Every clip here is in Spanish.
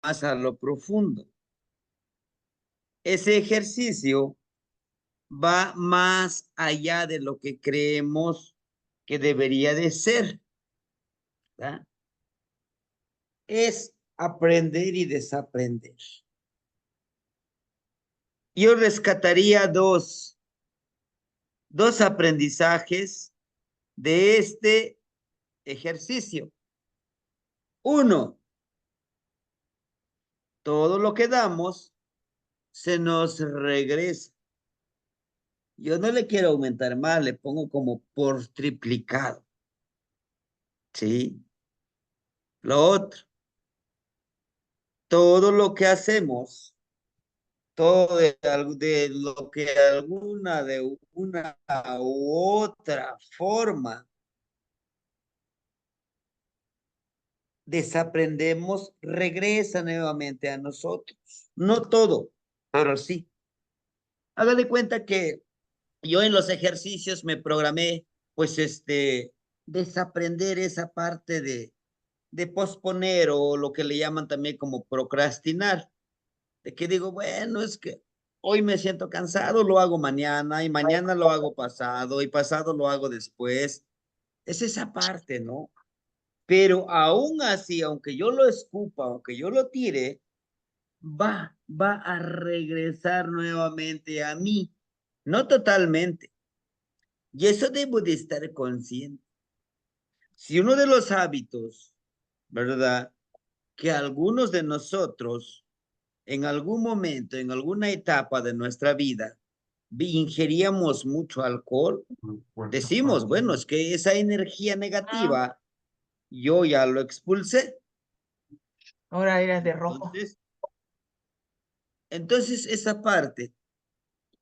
más a lo profundo. Ese ejercicio va más allá de lo que creemos que debería de ser, ¿verdad? Es aprender y desaprender. Yo rescataría dos aprendizajes de este ejercicio. Uno, todo lo que damos se nos regresa. Yo no le quiero aumentar más, le pongo como por triplicado. ¿Sí? Lo otro, todo lo que hacemos, todo de lo que de una u otra forma desaprendemos, regresa nuevamente a nosotros. No todo, pero sí. Haga de cuenta que yo en los ejercicios me programé, pues, desaprender esa parte de posponer o lo que le llaman también como procrastinar. De que digo, bueno, es que hoy me siento cansado, lo hago mañana y mañana lo hago pasado y pasado lo hago después. Es esa parte, ¿no? Pero aún así, aunque yo lo escupa, aunque yo lo tire, va a regresar nuevamente a mí, no totalmente. Y eso debo de estar consciente. Si uno de los hábitos, ¿verdad? Que algunos de nosotros en algún momento, en alguna etapa de nuestra vida, ingeríamos mucho alcohol, decimos, bueno, es que esa energía negativa yo ya lo expulsé. Ahora eras de rojo. Entonces, entonces esa parte,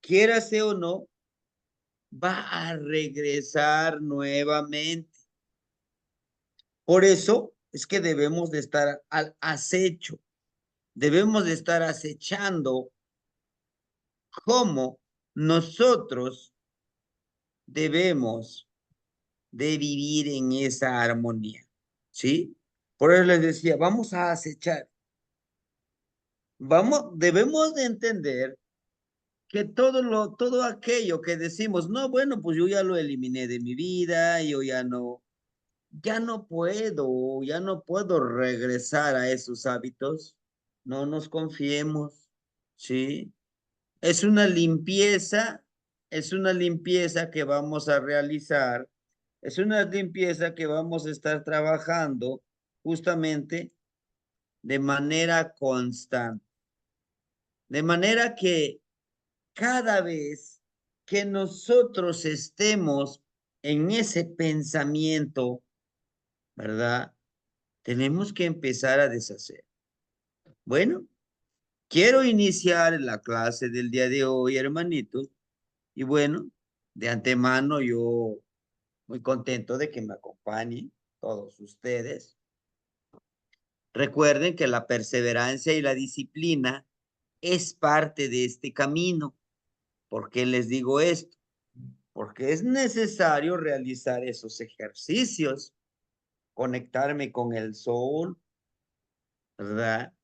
quiérase o no, va a regresar nuevamente. Por eso es que debemos de estar al acecho, debemos de estar acechando cómo nosotros debemos de vivir en esa armonía, ¿sí? Por eso les decía, vamos a acechar, debemos de entender que todo aquello que decimos, no, bueno, pues yo ya lo eliminé de mi vida, yo ya no puedo regresar a esos hábitos. No nos confiemos, ¿sí? Es una limpieza que vamos a realizar, es una limpieza que vamos a estar trabajando justamente de manera constante. De manera que cada vez que nosotros estemos en ese pensamiento, ¿verdad? Tenemos que empezar a deshacer. Bueno, quiero iniciar la clase del día de hoy, hermanitos, y bueno, de antemano yo muy contento de que me acompañen todos ustedes. Recuerden que la perseverancia y la disciplina es parte de este camino. ¿Por qué les digo esto? Porque es necesario realizar esos ejercicios, conectarme con el sol, ¿verdad?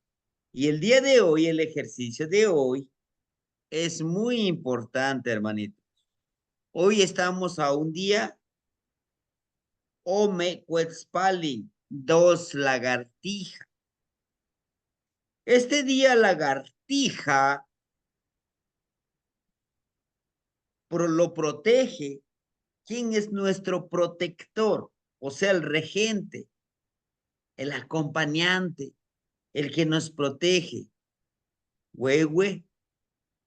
Y el día de hoy, el ejercicio de hoy es muy importante, hermanito. Hoy estamos a un día Ome Quetzpali, dos lagartija. Este día lagartija lo protege. ¿Quién es nuestro protector? O sea, el regente, el acompañante, el que nos protege. Huehue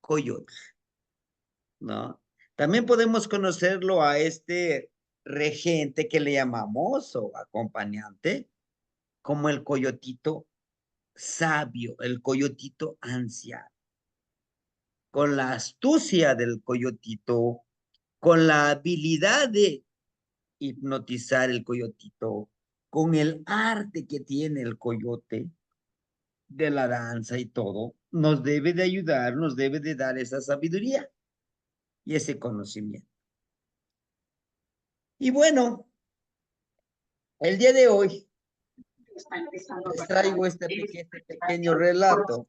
Coyotl, ¿no? También podemos conocerlo a este regente que le llamamos o acompañante como el coyotito sabio, el coyotito anciano. Con la astucia del coyotito, con la habilidad de hipnotizar el coyotito, con el arte que tiene el coyote de la danza y todo, nos debe de ayudar, nos debe de dar esa sabiduría y ese conocimiento. Y bueno, el día de hoy les traigo este pequeño relato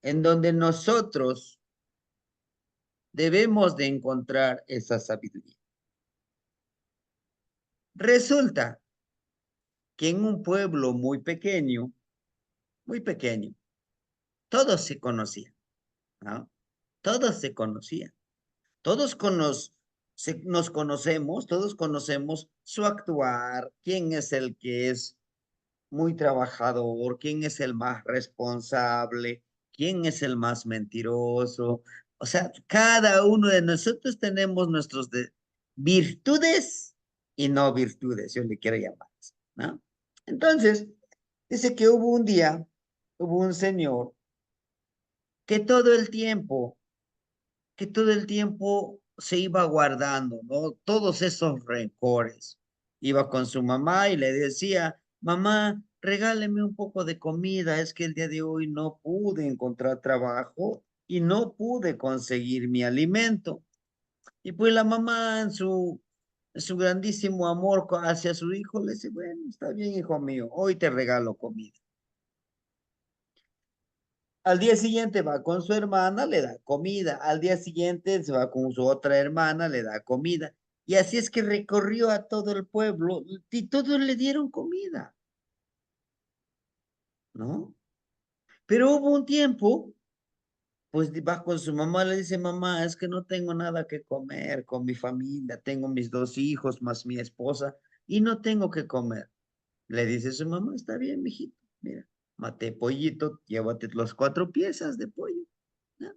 en donde nosotros debemos de encontrar esa sabiduría. Resulta que en un pueblo muy pequeño, todos se conocían, ¿no? Todos se conocían. Nos conocemos, todos conocemos su actuar, quién es el que es muy trabajador, quién es el más responsable, quién es el más mentiroso. O sea, cada uno de nosotros tenemos nuestras virtudes y no virtudes, yo le quiero llamar, ¿no? Entonces, dice que hubo un señor que todo el tiempo se iba guardando, ¿no? Todos esos rencores. Iba con su mamá y le decía, mamá, regáleme un poco de comida, es que el día de hoy no pude encontrar trabajo y no pude conseguir mi alimento. Y pues la mamá en su grandísimo amor hacia su hijo le dice, bueno, está bien, hijo mío, hoy te regalo comida. Al día siguiente va con su hermana, le da comida. Al día siguiente se va con su otra hermana, le da comida. Y así es que recorrió a todo el pueblo y todos le dieron comida, ¿no? Pero hubo un tiempo, pues va con su mamá, le dice, mamá, es que no tengo nada que comer con mi familia, tengo mis dos hijos más mi esposa y no tengo que comer. Le dice su mamá, está bien, mijito, mira, maté pollito, llévate las 4 piezas de pollo, ¿no?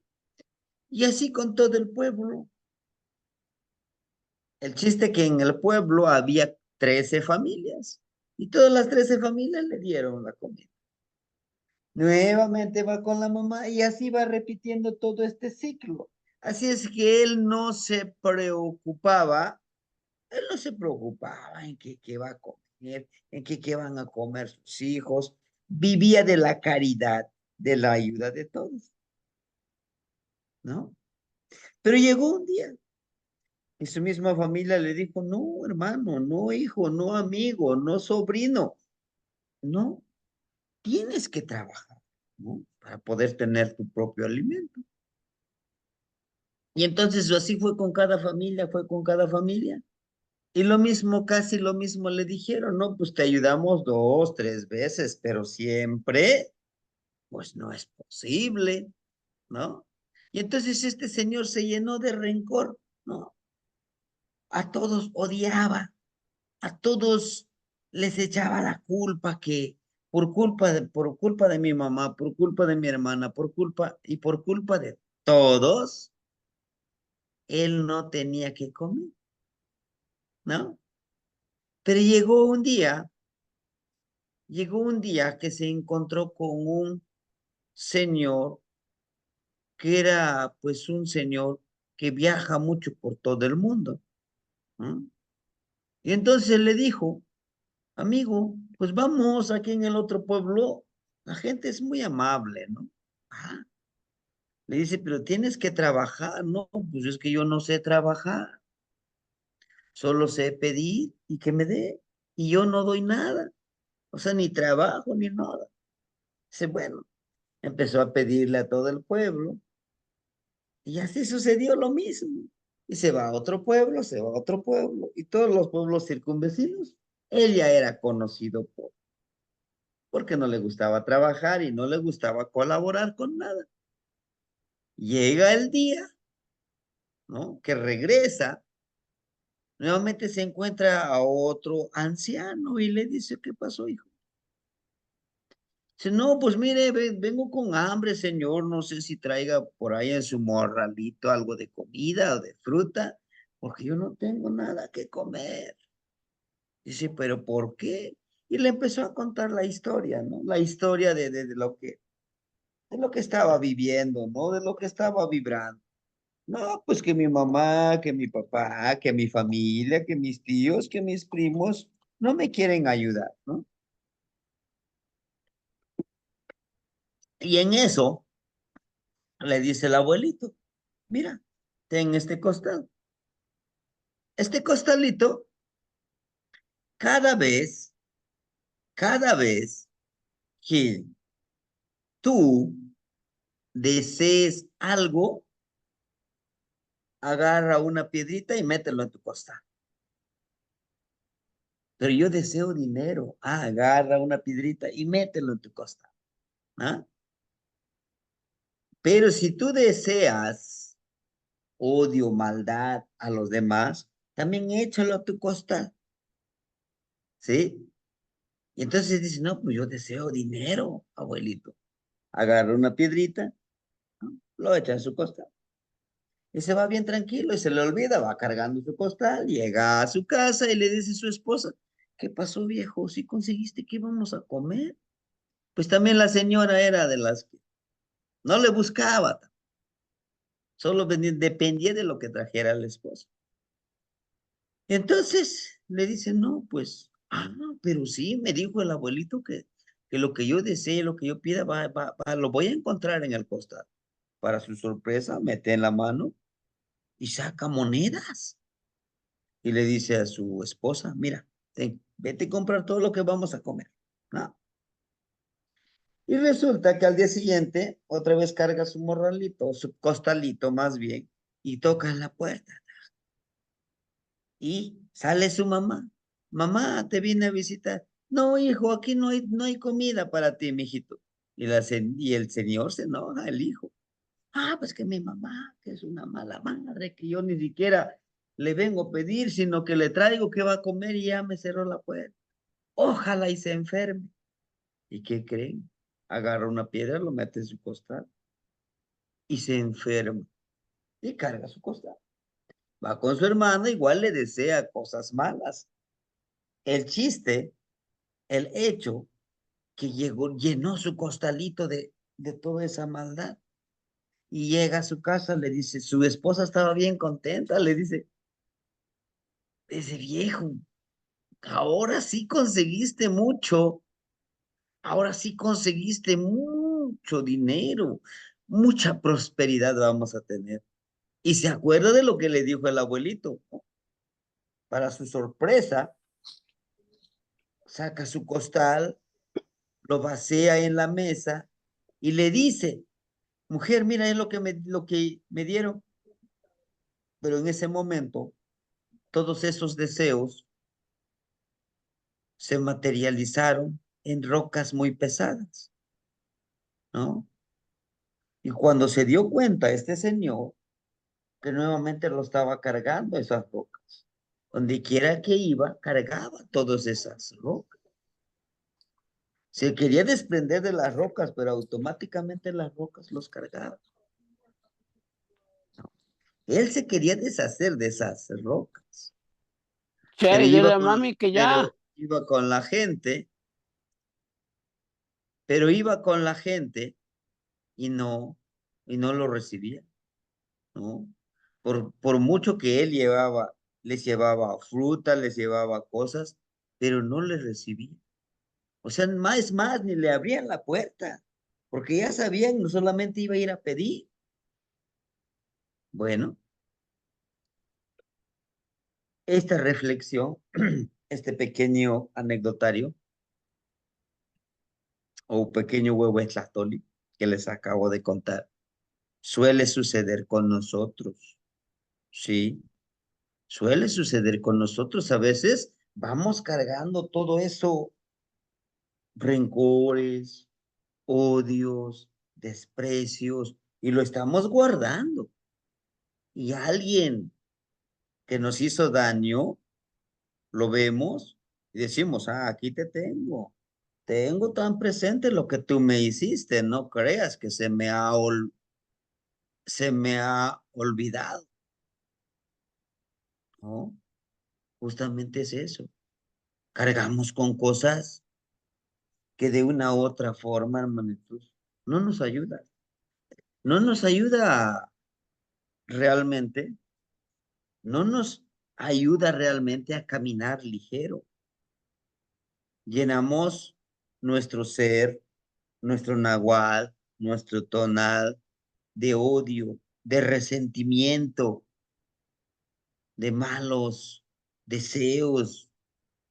Y así con todo el pueblo. El chiste que en el pueblo había 13 familias y todas las 13 familias le dieron la comida. Nuevamente va con la mamá y así va repitiendo todo este ciclo. Así es que él no se preocupaba en qué va a comer, en qué van a comer sus hijos. Vivía de la caridad, de la ayuda de todos, ¿no? Pero llegó un día y su misma familia le dijo, no, hermano, no, hijo, no, amigo, no, sobrino, no, tienes que trabajar, ¿no? Para poder tener tu propio alimento. Y entonces así fue con cada familia, fue con cada familia. Y lo mismo, casi lo mismo le dijeron, no, pues te ayudamos 2, 3 veces, pero siempre, pues no es posible, ¿no? Y entonces este señor se llenó de rencor, ¿no? A todos odiaba, a todos les echaba la culpa que por culpa de mi mamá, por culpa de mi hermana, por culpa de todos, él no tenía que comer, ¿no? Pero llegó un día que se encontró con un señor que era pues un señor que viaja mucho por todo el mundo, ¿no? Y entonces le dijo, amigo, pues vamos aquí en el otro pueblo, la gente es muy amable, ¿no? Ah, le dice, pero tienes que trabajar, no, pues es que yo no sé trabajar, solo sé pedir y que me dé, y yo no doy nada, o sea, ni trabajo ni nada. Dice, bueno, empezó a pedirle a todo el pueblo, y así sucedió lo mismo. Y se va a otro pueblo, se va a otro pueblo, y todos los pueblos circunvecinos, él ya era conocido porque no le gustaba trabajar y no le gustaba colaborar con nada. Llega el día, ¿no? Que regresa, nuevamente se encuentra a otro anciano y le dice, ¿qué pasó, hijo? Dice, no, pues mire, vengo con hambre, señor, no sé si traiga por ahí en su morralito algo de comida o de fruta, porque yo no tengo nada que comer. Dice, ¿pero por qué? Y le empezó a contar la historia, ¿no? La historia de lo que estaba viviendo, ¿no? De lo que estaba vibrando. No, pues que mi mamá, que mi papá, que mi familia, que mis tíos, que mis primos no me quieren ayudar, ¿no? Y en eso le dice el abuelito, mira, ten este costal. Este costalito, cada vez cada vez que tú desees algo, agarra una piedrita y mételo en tu costal. Pero yo deseo dinero. Agarra una piedrita y mételo en tu costal. ¿Ah? Pero si tú deseas odio, maldad a los demás, también échalo a tu costal. ¿Sí? Y entonces dice, no, pues yo deseo dinero, abuelito. Agarra una piedrita, ¿no? Lo echa en su costal. Y se va bien tranquilo y se le olvida, va cargando su costal, llega a su casa y le dice a su esposa, ¿qué pasó, viejo? ¿Sí conseguiste que íbamos a comer? Pues también la señora era de las que no le buscaba, solo dependía de lo que trajera el esposo. Entonces le dice, no, pues, pero sí, me dijo el abuelito que lo que yo desee, lo que yo pida, lo voy a encontrar en el costal. Para su sorpresa, mete en la mano y saca monedas. Y le dice a su esposa, mira, vete a comprar todo lo que vamos a comer. ¿No? Y resulta que al día siguiente, otra vez carga su morralito, su costalito más bien, y toca en la puerta. Y sale su mamá. Mamá, te vine a visitar. No, hijo, aquí no hay comida para ti, mijito. Y el señor se enoja, el hijo. Pues que mi mamá, que es una mala madre, que yo ni siquiera le vengo a pedir, sino que le traigo que va a comer y ya me cerró la puerta. Ojalá y se enferme. ¿Y qué creen? Agarra una piedra, lo mete en su costal y se enferma. Y carga su costal. Va con su hermana, igual le desea cosas malas. El chiste, el hecho que llenó su costalito de toda esa maldad. Y llega a su casa, le dice, su esposa estaba bien contenta, le dice, ese viejo, ahora sí conseguiste mucho, ahora sí conseguiste mucho dinero, mucha prosperidad vamos a tener. Y se acuerda de lo que le dijo el abuelito. Para su sorpresa, saca su costal, lo vacía en la mesa y le dice, mujer, mira, es lo que me dieron. Pero en ese momento, todos esos deseos se materializaron en rocas muy pesadas, ¿no? Y cuando se dio cuenta este señor, que nuevamente lo estaba cargando esas rocas, donde quiera que iba, cargaba todas esas rocas. Se quería desprender de las rocas, pero automáticamente las rocas los cargaban. Él se quería deshacer de esas rocas, Che, pero dile a mami que ya. iba con la gente, pero iba con la gente y no lo recibía, ¿no? Por mucho que él les llevaba fruta, les llevaba cosas, pero no les recibía. O sea, más, ni le abrían la puerta, porque ya sabían, no solamente iba a ir a pedir. Bueno, esta reflexión, este pequeño anecdotario o pequeño huevo tlastoli que les acabo de contar, suele suceder con nosotros, ¿sí? Suele suceder con nosotros. A veces vamos cargando todo eso, rencores, odios, desprecios, y lo estamos guardando. Y alguien que nos hizo daño, lo vemos y decimos, aquí te tengo. Tengo tan presente lo que tú me hiciste, no creas que se me ha olvidado, ¿no? Justamente es eso. Cargamos con cosas que de una u otra forma, hermanitos, no nos ayuda. No nos ayuda realmente, no nos ayuda realmente a caminar ligero. Llenamos nuestro ser, nuestro nahual, nuestro tonal de odio, de resentimiento, de malos deseos,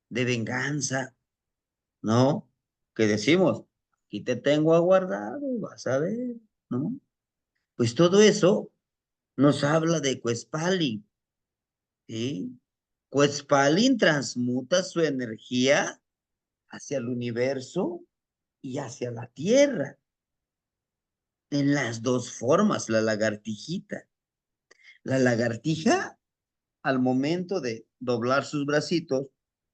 de venganza. ¿no? Que decimos, aquí te tengo aguardado, vas a ver, ¿no? Pues todo eso nos habla de Cuespalin, ¿sí? Cuespalin transmuta su energía hacia el universo y hacia la tierra, en las dos formas, la lagartijita. La lagartija, al momento de doblar sus bracitos,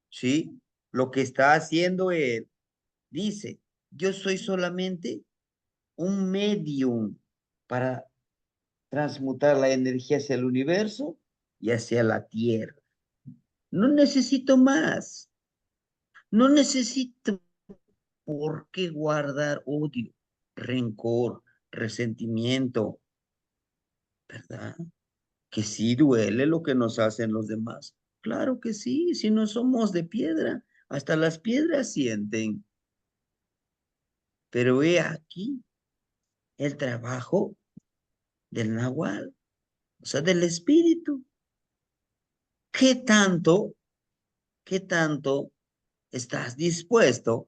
¿sí? Lo que está haciendo él, dice, yo soy solamente un medium para transmutar la energía hacia el universo y hacia la tierra. No necesito más. No necesito por qué guardar odio, rencor, resentimiento, ¿verdad? Que sí duele lo que nos hacen los demás. Claro que sí, si no somos de piedra, hasta las piedras sienten. Pero he aquí el trabajo del nahual, o sea, del espíritu. ¿Qué tanto, qué tanto estás dispuesto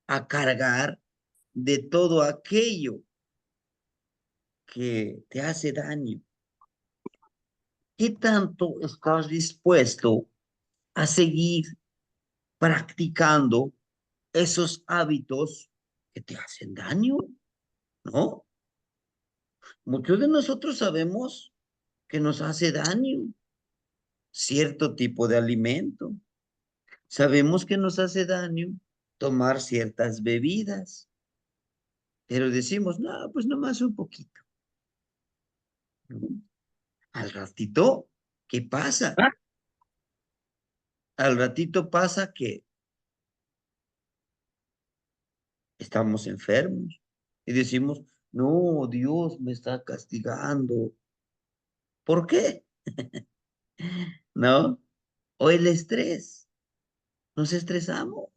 a cargar de todo aquello que te hace daño? ¿Qué tanto estás dispuesto a seguir practicando esos hábitos que te hacen daño? ¿No? Muchos de nosotros sabemos que nos hace daño cierto tipo de alimento. Sabemos que nos hace daño tomar ciertas bebidas, pero decimos, no, pues nomás un poquito. ¿No? Al ratito, ¿qué pasa? ¿Ah? Al ratito pasa que estamos enfermos y decimos, no, Dios me está castigando. ¿Por qué? ¿No? O el estrés. Nos estresamos.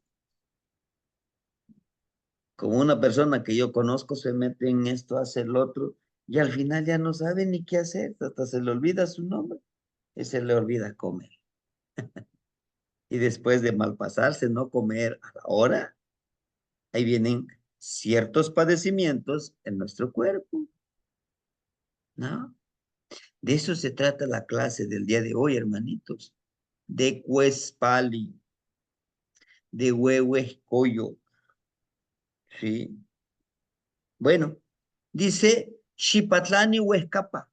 Como una persona que yo conozco se mete en esto, hace el otro, y al final ya no sabe ni qué hacer, hasta se le olvida su nombre y se le olvida comer. Y después de malpasarse, no comer a la hora, ahí vienen ciertos padecimientos en nuestro cuerpo, ¿no? De eso se trata la clase del día de hoy, hermanitos. De Cuespali, de Huehuescoyo, ¿sí? Bueno, dice Xipatlani Huescapa,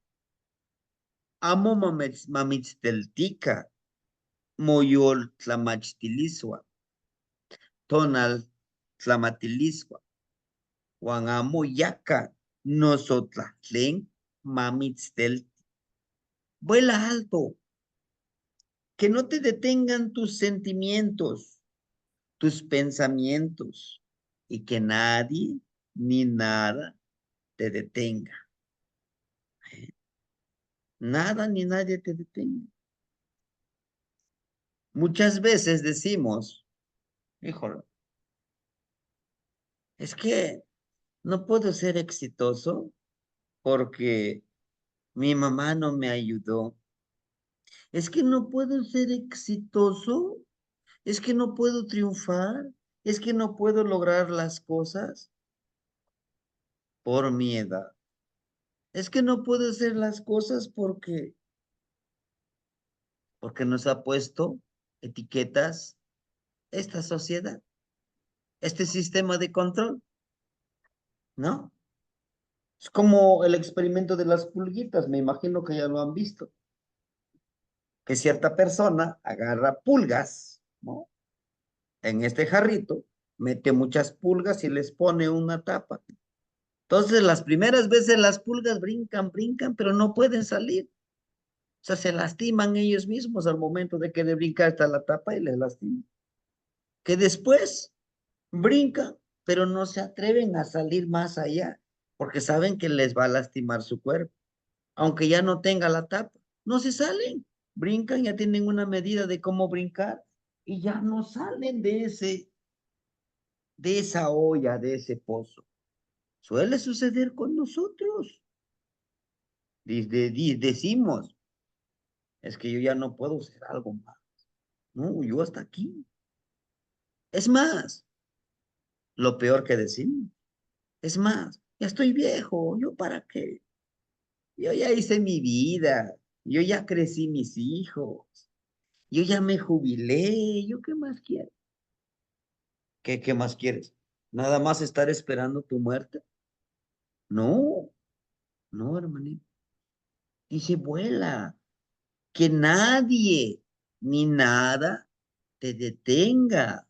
amo mamitzteltica, moyol tlamachtiliswa, tonal tlamatiliswa, Juan amo yaca, nosotlatlen mamitztelti. Vuela alto, que no te detengan tus sentimientos, tus pensamientos, y que nadie ni nada te detenga. Nada ni nadie te detenga. Muchas veces decimos, híjole, es que no puedo ser exitoso porque mi mamá no me ayudó. Es que no puedo ser exitoso, es que no puedo triunfar, es que no puedo lograr las cosas por mi edad. Es que no puedo hacer las cosas porque nos ha puesto etiquetas esta sociedad, este sistema de control, ¿no? Es como el experimento de las pulguitas, me imagino que ya lo han visto, que cierta persona agarra pulgas, ¿no? En este jarrito, mete muchas pulgas y les pone una tapa. Entonces, las primeras veces las pulgas brincan, brincan, pero no pueden salir. O sea, se lastiman ellos mismos al momento de querer brincar hasta la tapa y les lastiman. Que después brincan, pero no se atreven a salir más allá, porque saben que les va a lastimar su cuerpo. Aunque ya no tenga la tapa, no se salen. Brincan, ya tienen una medida de cómo brincar y ya no salen de esa olla, de ese pozo. Suele suceder con nosotros. Decimos, es que yo ya no puedo ser algo más. No, yo hasta aquí. Es más, lo peor que decimos. Es más, ya estoy viejo, ¿yo para qué? Yo ya hice mi vida, yo ya crecí mis hijos, yo ya me jubilé, ¿yo qué más quiero? ¿Qué más quieres? ¿Nada más estar esperando tu muerte? No, no, hermanito. Dice, vuela, que nadie ni nada te detenga.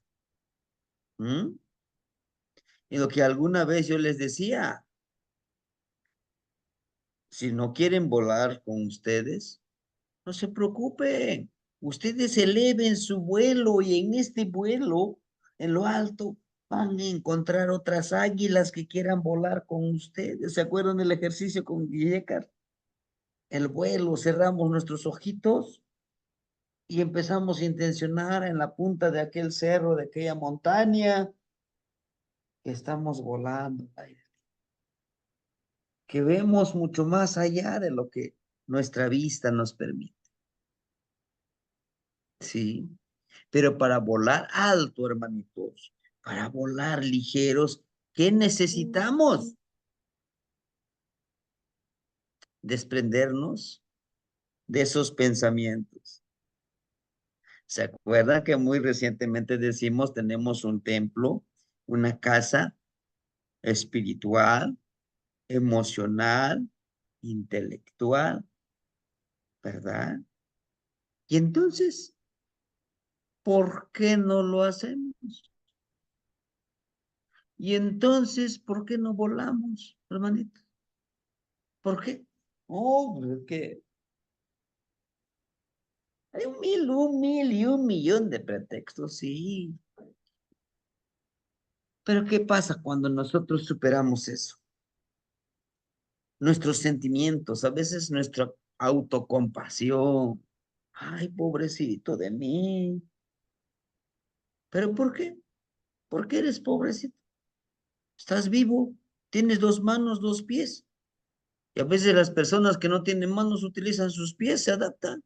¿Mm? Y lo que alguna vez yo les decía, si no quieren volar con ustedes, no se preocupen. Ustedes eleven su vuelo y en este vuelo, en lo alto, van a encontrar otras águilas que quieran volar con ustedes. ¿Se acuerdan del ejercicio con Guillecar? El vuelo, cerramos nuestros ojitos y empezamos a intencionar en la punta de aquel cerro, de aquella montaña, que estamos volando, que vemos mucho más allá de lo que nuestra vista nos permite. Sí, pero para volar alto, hermanitos, para volar ligeros, ¿qué necesitamos? Desprendernos de esos pensamientos. ¿Se acuerdan que muy recientemente decimos tenemos un templo, una casa espiritual, emocional, intelectual, ¿verdad? Y entonces, ¿por qué no lo hacemos? Y entonces, ¿por qué no volamos, hermanito? ¿Por qué? Oh, pues es que hay un mil y un millón de pretextos, sí. Pero ¿qué pasa cuando nosotros superamos eso? Nuestros sentimientos, a veces nuestra autocompasión. Ay, pobrecito de mí. ¿Pero por qué? ¿Por qué eres pobrecito? Estás vivo, tienes dos manos, dos pies. Y a veces las personas que no tienen manos utilizan sus pies, se adaptan.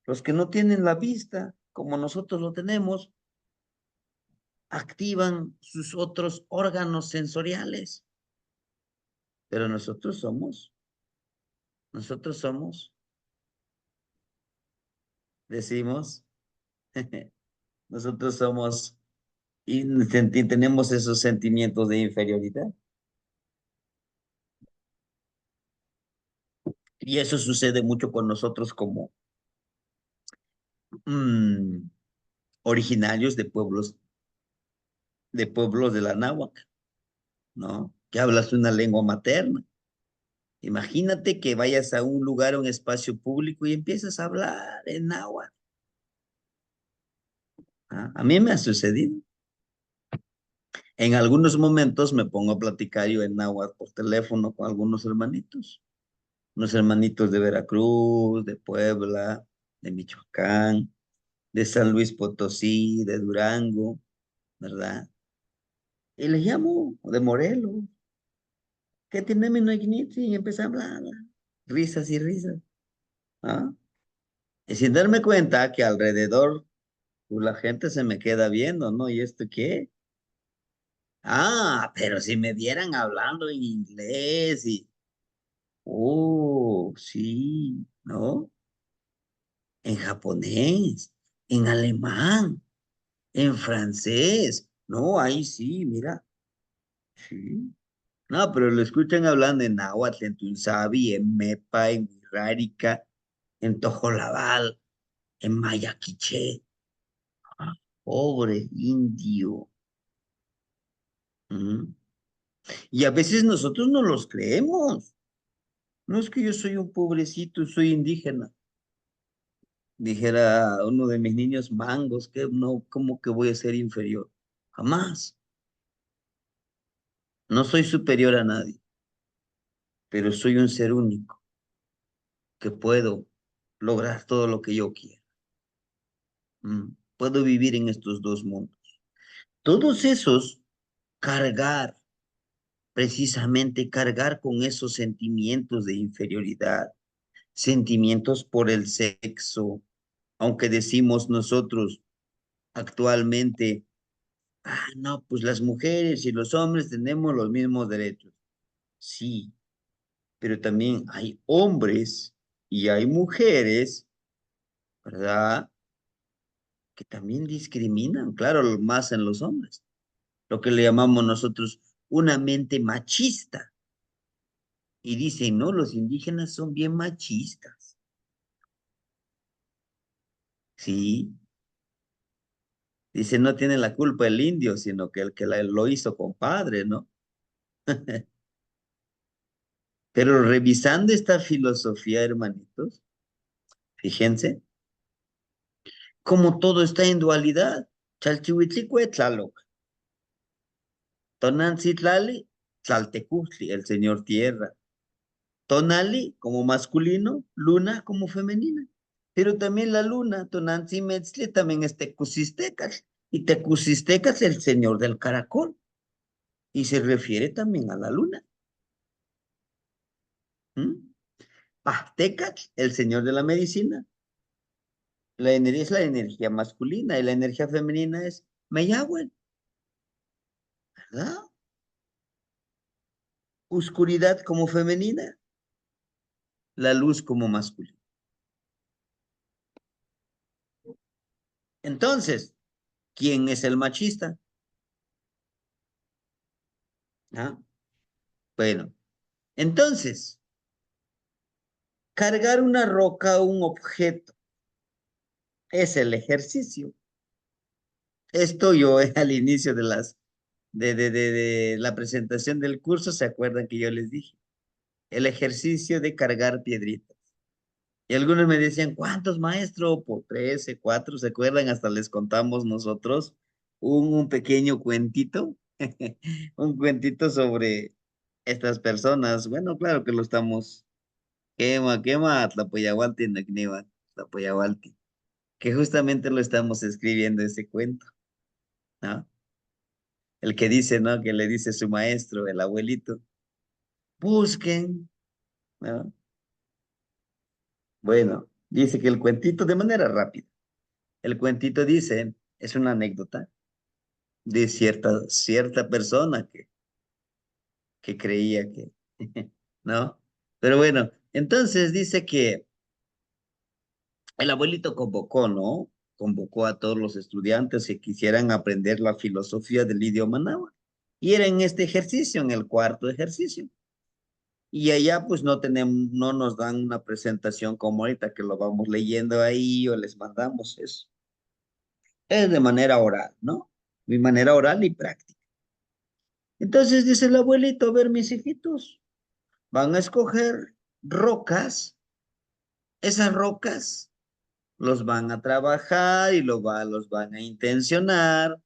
Los que no tienen la vista, como nosotros lo tenemos, activan sus otros órganos sensoriales. Pero nosotros somos, decimos, nosotros somos y tenemos esos sentimientos de inferioridad. Y eso sucede mucho con nosotros como mm, originarios de pueblos de la náhuatl, ¿no? Que hablas una lengua materna. Imagínate que vayas a un lugar, a un espacio público y empiezas a hablar en náhuatl. ¿Ah? A mí me ha sucedido. En algunos momentos me pongo a platicar yo en náhuatl por teléfono con algunos hermanitos. Unos hermanitos de Veracruz, de Puebla, de Michoacán, de San Luis Potosí, de Durango, ¿verdad? Y les llamo de Morelos. ¿Qué tiene mi Y empecé a hablar. Risas y risas. ¿Ah? Y sin darme cuenta que alrededor pues, la gente se me queda viendo, ¿no? ¿Y esto qué? Ah, pero si me vieran hablando en inglés y, oh, sí, ¿no? En japonés, en alemán, en francés. No, ahí sí, mira, sí. No, pero lo escuchan hablando en náhuatl, en tunzabi, en mepa, en wixárika, en tojolabal, en maya quiché. Ah, pobre indio. ¿Mm? Y a veces nosotros no los creemos. No es que yo soy un pobrecito, soy indígena. Dijera uno de mis niños mangos, que no, ¿cómo que voy a ser inferior? Jamás. No soy superior a nadie, pero soy un ser único que puedo lograr todo lo que yo quiero. Puedo vivir en estos dos mundos. Todos esos, cargar, precisamente cargar con esos sentimientos de inferioridad, sentimientos por el sexo, aunque decimos nosotros actualmente Ah, no, pues las mujeres y los hombres tenemos los mismos derechos. Sí, pero también hay hombres y hay mujeres, ¿verdad? Que también discriminan, claro, más en los hombres. Lo que le llamamos nosotros una mente machista. Y dicen, no, los indígenas son bien machistas. Sí, dice, no tiene la culpa el indio, sino que el que lo hizo compadre, ¿no? Pero revisando esta filosofía, hermanitos, fíjense, como todo está en dualidad. Chalchihuitlicuetlaloc, Tonanциtlali, Tlaltecutli, el señor tierra. Tonali como masculino, luna como femenina. Pero también la luna, Tonantzin-Metzli, también es Tecusistecatl. Y Tecusistecatl es el señor del caracol. Y se refiere también a la luna. ¿Mm? Pahtecatl, el señor de la medicina. La energía es la energía masculina y la energía femenina es Meyahuel, ¿verdad? Oscuridad como femenina, la luz como masculina. Entonces, ¿quién es el machista? ¿Ah? Bueno, entonces, cargar una roca o un objeto es el ejercicio. Esto yo al inicio de de la presentación del curso, ¿se acuerdan que yo les dije? El ejercicio de cargar piedritas. Y algunos me decían, ¿cuántos maestros? Por 13, 4, ¿se acuerdan? Hasta les contamos nosotros un pequeño cuentito, un cuentito sobre estas personas. Bueno, claro que lo estamos, quema, Tlapoyahualti, Nacniva, Tlapoyahualti, que justamente lo estamos escribiendo ese cuento, ¿no? El que dice, ¿no? Que le dice su maestro, el abuelito, busquen, ¿no? Bueno, dice que el cuentito de manera rápida. El cuentito dice, es una anécdota de cierta persona que creía que, ¿no? Pero bueno, entonces dice que el abuelito convocó, ¿no? Convocó a todos los estudiantes que quisieran aprender la filosofía del idioma náhuatl. Y era en este ejercicio, en el cuarto ejercicio. Y allá pues no tenemos, no nos dan una presentación como ahorita que lo vamos leyendo ahí o les mandamos eso. Es de manera oral, ¿no? De manera oral y práctica. Entonces dice el abuelito, a ver, mis hijitos, van a escoger rocas, esas rocas los van a trabajar y los van a intencionar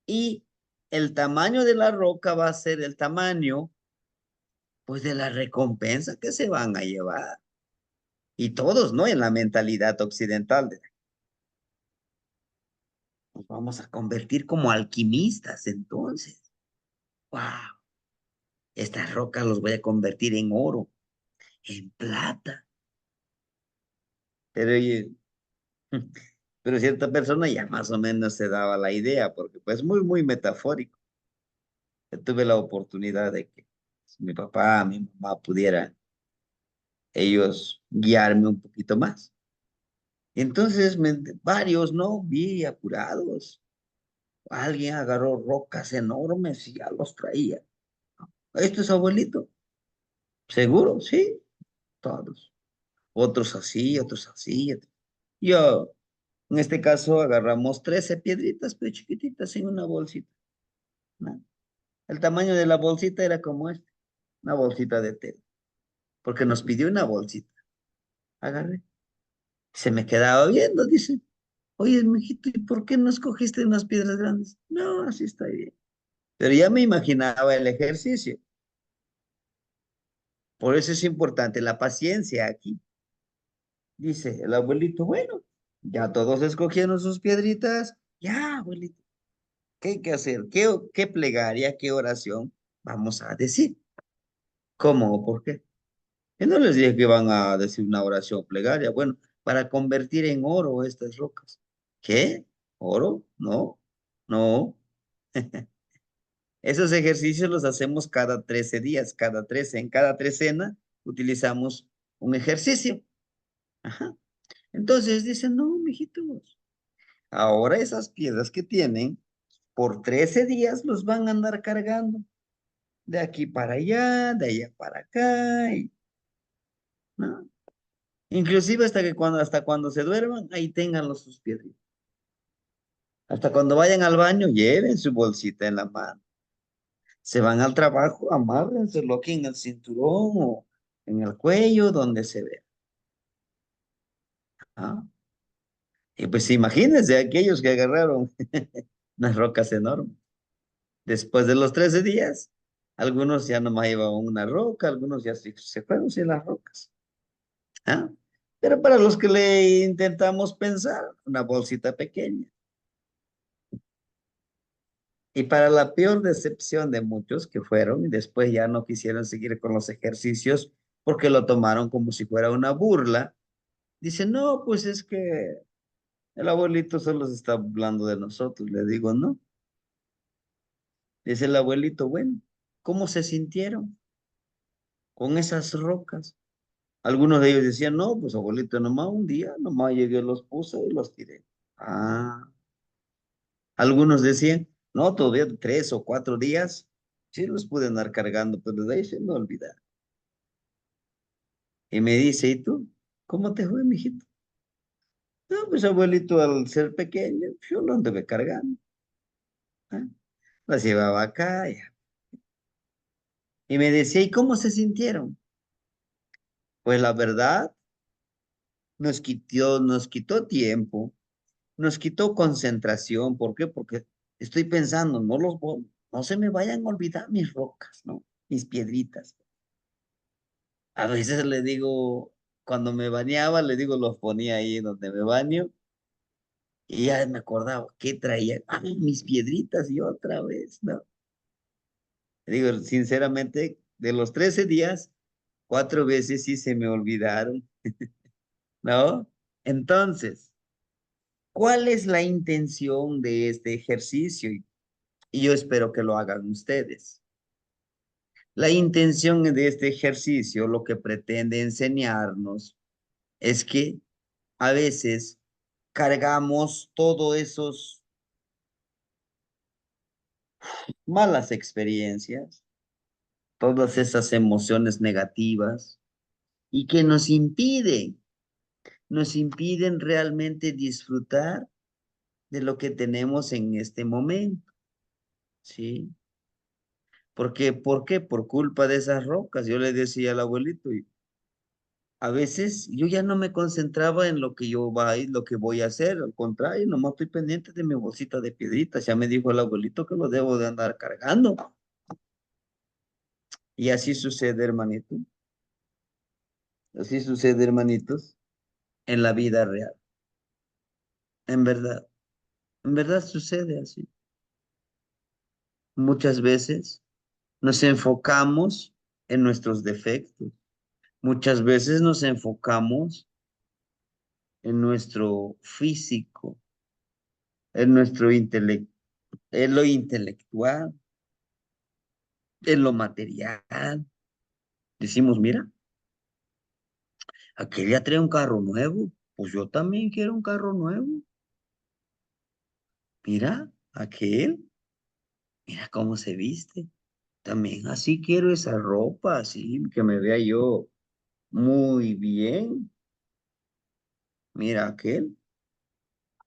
y el tamaño de la roca va a ser el tamaño, pues, de la recompensa que se van a llevar. Y todos, ¿no? En la mentalidad occidental, nos vamos a convertir como alquimistas entonces. ¡Wow! Estas rocas los voy a convertir en oro, en plata. Pero oye, pero cierta persona ya más o menos se daba la idea, porque pues muy metafórico. Yo tuve la oportunidad de que mi papá, mi mamá pudieran ellos guiarme un poquito más. Entonces, varios, ¿no? Vi apurados. Alguien agarró rocas enormes y ya los traía. ¿Esto es abuelito? ¿Seguro? Sí, todos. Otros así, otros así. Yo, en este caso, agarramos 13 piedritas, pero chiquititas en una bolsita, ¿no? El tamaño de la bolsita era como este, una bolsita de té, porque nos pidió una bolsita. Agarré. Se me quedaba viendo, dice, oye, mijito, ¿y por qué no escogiste unas piedras grandes? No, así está bien. Pero ya me imaginaba el ejercicio. Por eso es importante la paciencia aquí. Dice el abuelito, bueno, ya todos escogieron sus piedritas. Ya, abuelito, ¿qué hay que hacer? ¿Qué plegaria, qué oración vamos a decir? ¿Cómo o por qué? Yo no les dije que iban a decir una oración plegaria. Bueno, para convertir en oro estas rocas. ¿Qué? ¿Oro? No, no. Esos ejercicios los hacemos cada 13 días, cada 13. En cada trecena utilizamos un ejercicio. Ajá. Entonces dicen, no, mijitos, ahora esas piedras que tienen, por 13 días los van a andar cargando. De aquí para allá, de allá para acá, ¿no? Inclusive hasta cuando se duerman, ahí tengan sus piedritas. Hasta cuando vayan al baño, lleven su bolsita en la mano. Se van al trabajo, amárrenselo aquí en el cinturón o en el cuello, donde se vea. ¿Ah? Y pues imagínense aquellos que agarraron unas rocas enormes. Después de los 13 días, algunos ya nomás llevaban una roca, algunos ya se fueron sin las rocas. ¿Ah? Pero para los que le intentamos pensar, una bolsita pequeña. Y para la peor decepción de muchos que fueron y después ya no quisieron seguir con los ejercicios porque lo tomaron como si fuera una burla, dicen, no, pues es que el abuelito solo se está hablando de nosotros. Le digo, no. Dice el abuelito, bueno, ¿cómo se sintieron con esas rocas? Algunos de ellos decían, no, pues abuelito, nomás un día, nomás llegué, los puse y los tiré. Ah, algunos decían, no, todavía 3 o 4 días, sí los pude andar cargando, pero de ahí se me olvidaron. Y me dice, ¿y tú? ¿Cómo te fue, mijito? No, pues abuelito, al ser pequeño, yo lo anduve cargando. ¿Ah? Las llevaba acá. Y me decía, ¿y cómo se sintieron? Pues la verdad, nos quitó tiempo, nos quitó concentración. ¿Por qué? Porque estoy pensando, no se me vayan a olvidar mis rocas, ¿no? Mis piedritas. A veces le digo, cuando me bañaba, le digo, los ponía ahí donde me baño y ya me acordaba qué traía. Ah, mis piedritas y otra vez, ¿no? Le digo, sinceramente, de los 13 días, 4 veces sí se me olvidaron, ¿no? Entonces, ¿cuál es la intención de este ejercicio? Y yo espero que lo hagan ustedes. La intención de este ejercicio, lo que pretende enseñarnos, es que a veces cargamos todos esos malas experiencias, todas esas emociones negativas y que nos impiden realmente disfrutar de lo que tenemos en este momento, ¿sí? Porque, ¿por qué? Por culpa de esas rocas. Yo le decía al abuelito, y a veces yo ya no me concentraba en lo que voy a hacer, al contrario, nomás estoy pendiente de mi bolsita de piedritas. Ya me dijo el abuelito que lo debo de andar cargando. Y así sucede, hermanito. Así sucede, hermanitos, en la vida real. En verdad, en verdad sucede así. Muchas veces nos enfocamos en nuestros defectos. Muchas veces nos enfocamos en nuestro físico, en nuestro intelecto, en lo intelectual, en lo material. Decimos, mira, aquel ya trae un carro nuevo, pues yo también quiero un carro nuevo. Mira, mira cómo se viste. También así quiero esa ropa, así que me vea yo muy bien. Mira aquel,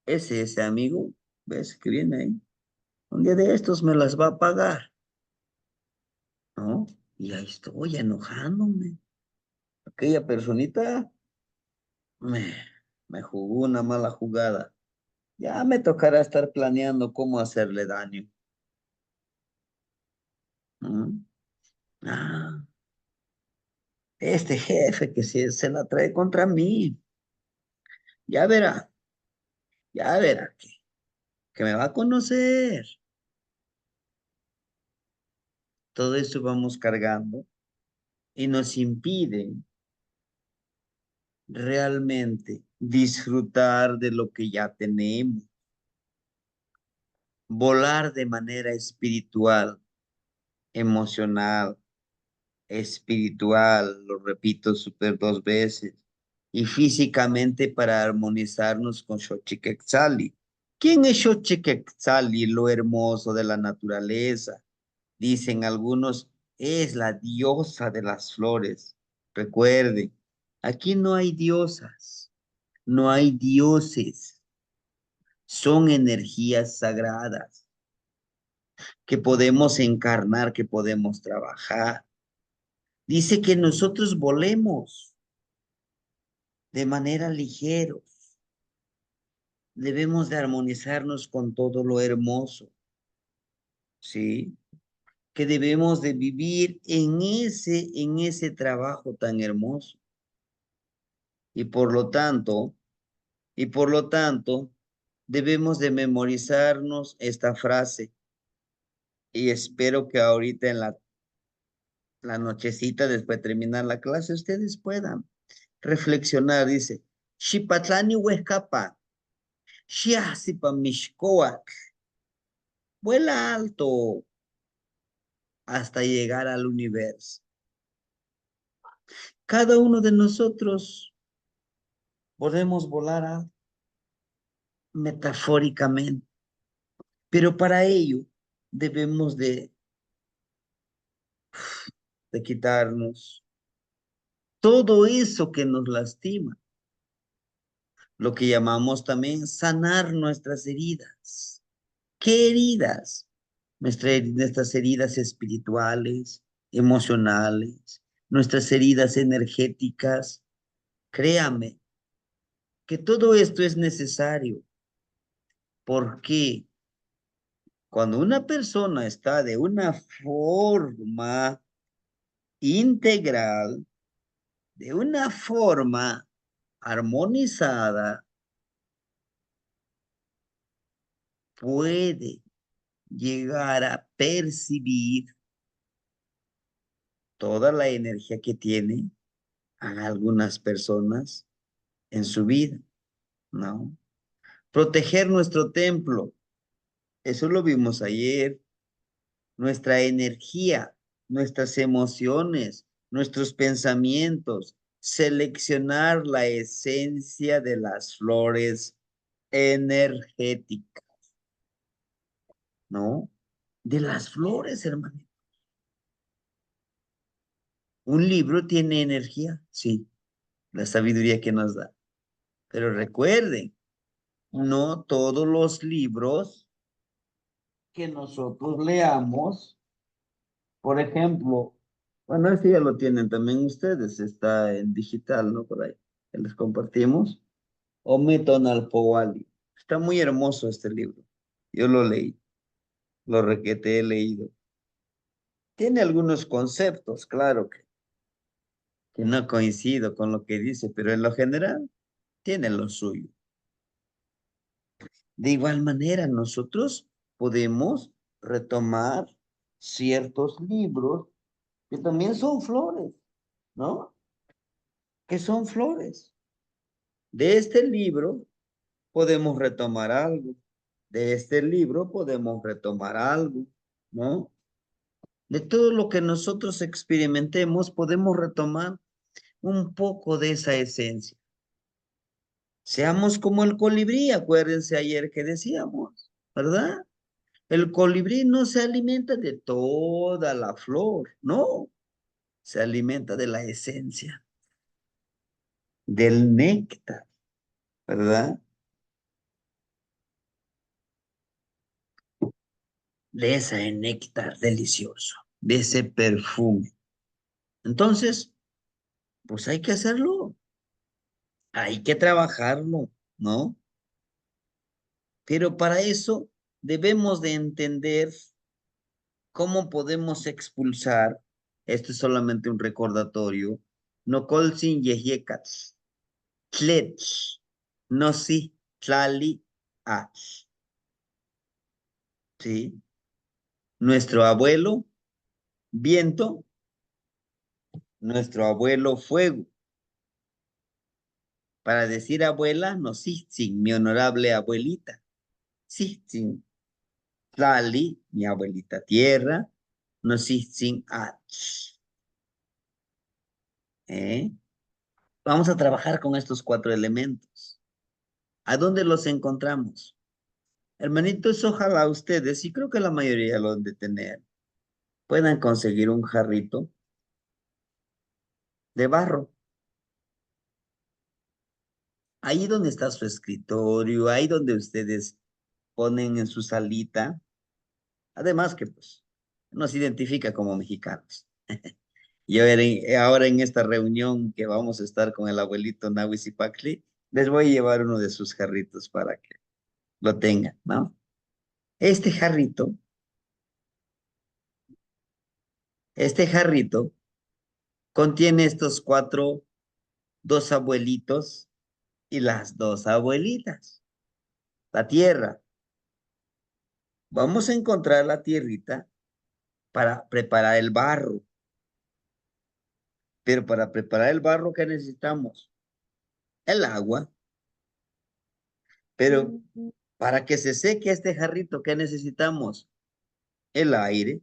ese amigo, ¿ves que viene ahí? Un día de estos me las va a pagar, ¿no? Y ahí estoy enojándome. Aquella personita me, me jugó una mala jugada. Ya me tocará estar planeando cómo hacerle daño. ¿No? Ah, este jefe que se la trae contra mí. Ya verá, ya verá que me va a conocer. Todo eso vamos cargando y nos impide realmente disfrutar de lo que ya tenemos. volar de manera espiritual, emocional, espiritual, lo repito super 2 veces, y físicamente para armonizarnos con Xochiquetzali. ¿Quién es Xochiquetzali? Lo hermoso de la naturaleza. Dicen algunos, es la diosa de las flores. Recuerden, aquí no hay diosas, no hay dioses, son energías sagradas que podemos encarnar, que podemos trabajar. Dice que nosotros volemos de manera ligera. Debemos de armonizarnos con todo lo hermoso, ¿sí? Que debemos de vivir en ese trabajo tan hermoso. Y por lo tanto, debemos de memorizarnos esta frase. Y espero que ahorita en la nochecita, después de terminar la clase, ustedes puedan reflexionar. Dice, Xipatlani huescapa, Xiasipa mixcoac, vuela alto hasta llegar al universo. Cada uno de nosotros podemos volar alto, metafóricamente, pero para ello debemos de quitarnos todo eso que nos lastima, lo que llamamos también sanar nuestras heridas. ¿Qué heridas? Nuestras heridas espirituales, emocionales, nuestras heridas energéticas. Créame que todo esto es necesario porque cuando una persona está de una forma integral, de una forma armonizada, puede llegar a percibir toda la energía que tiene a algunas personas en su vida, ¿no? Proteger nuestro templo, eso lo vimos ayer, nuestra energía, nuestras emociones, nuestros pensamientos, seleccionar la esencia de las flores energéticas, ¿no? De las flores, hermano. Un libro tiene energía, sí, la sabiduría que nos da. Pero recuerden, no todos los libros que nosotros leamos, por ejemplo, bueno, este ya lo tienen también ustedes, está en digital, ¿no? Por ahí, que les compartimos. Ometon al Powali. Está muy hermoso este libro. Yo lo leí, lo requete he leído. Tiene algunos conceptos, claro que no coincido con lo que dice, pero en lo general tiene lo suyo. De igual manera, nosotros podemos retomar ciertos libros que también son flores, ¿no? Que son flores. De este libro podemos retomar algo. De este libro podemos retomar algo, ¿no? De todo lo que nosotros experimentemos, podemos retomar un poco de esa esencia. Seamos como el colibrí, acuérdense ayer que decíamos, ¿verdad? El colibrí no se alimenta de toda la flor, no, se alimenta de la esencia, del néctar, ¿verdad? De ese néctar delicioso, de ese perfume. Entonces, pues hay que hacerlo, hay que trabajarlo, ¿no? Pero para eso debemos de entender cómo podemos expulsar, esto es solamente un recordatorio, no colsin yehiekas, tlech, no si, tlali, ach, ¿sí? Nuestro abuelo, viento, nuestro abuelo, fuego. Para decir abuela, no, sí, mi honorable abuelita, sí. Tlali, mi abuelita tierra, sin ¿Eh? Vamos a trabajar con estos 4 elementos. ¿A dónde los encontramos? Hermanitos, ojalá ustedes, y creo que la mayoría lo han de tener, puedan conseguir un jarrito de barro. Ahí donde está su escritorio, ahí donde ustedes ponen en su salita. Además que pues nos identifica como mexicanos. Y ahora en esta reunión que vamos a estar con el abuelito Nahuizipacli, les voy a llevar uno de sus jarritos para que lo tengan, ¿no? Este jarrito, este jarrito contiene estos 4, 2 abuelitos y las 2 abuelitas. La tierra. Vamos a encontrar la tierrita para preparar el barro. Pero para preparar el barro, ¿qué necesitamos? El agua. Pero para que se seque este jarrito, ¿qué necesitamos? El aire.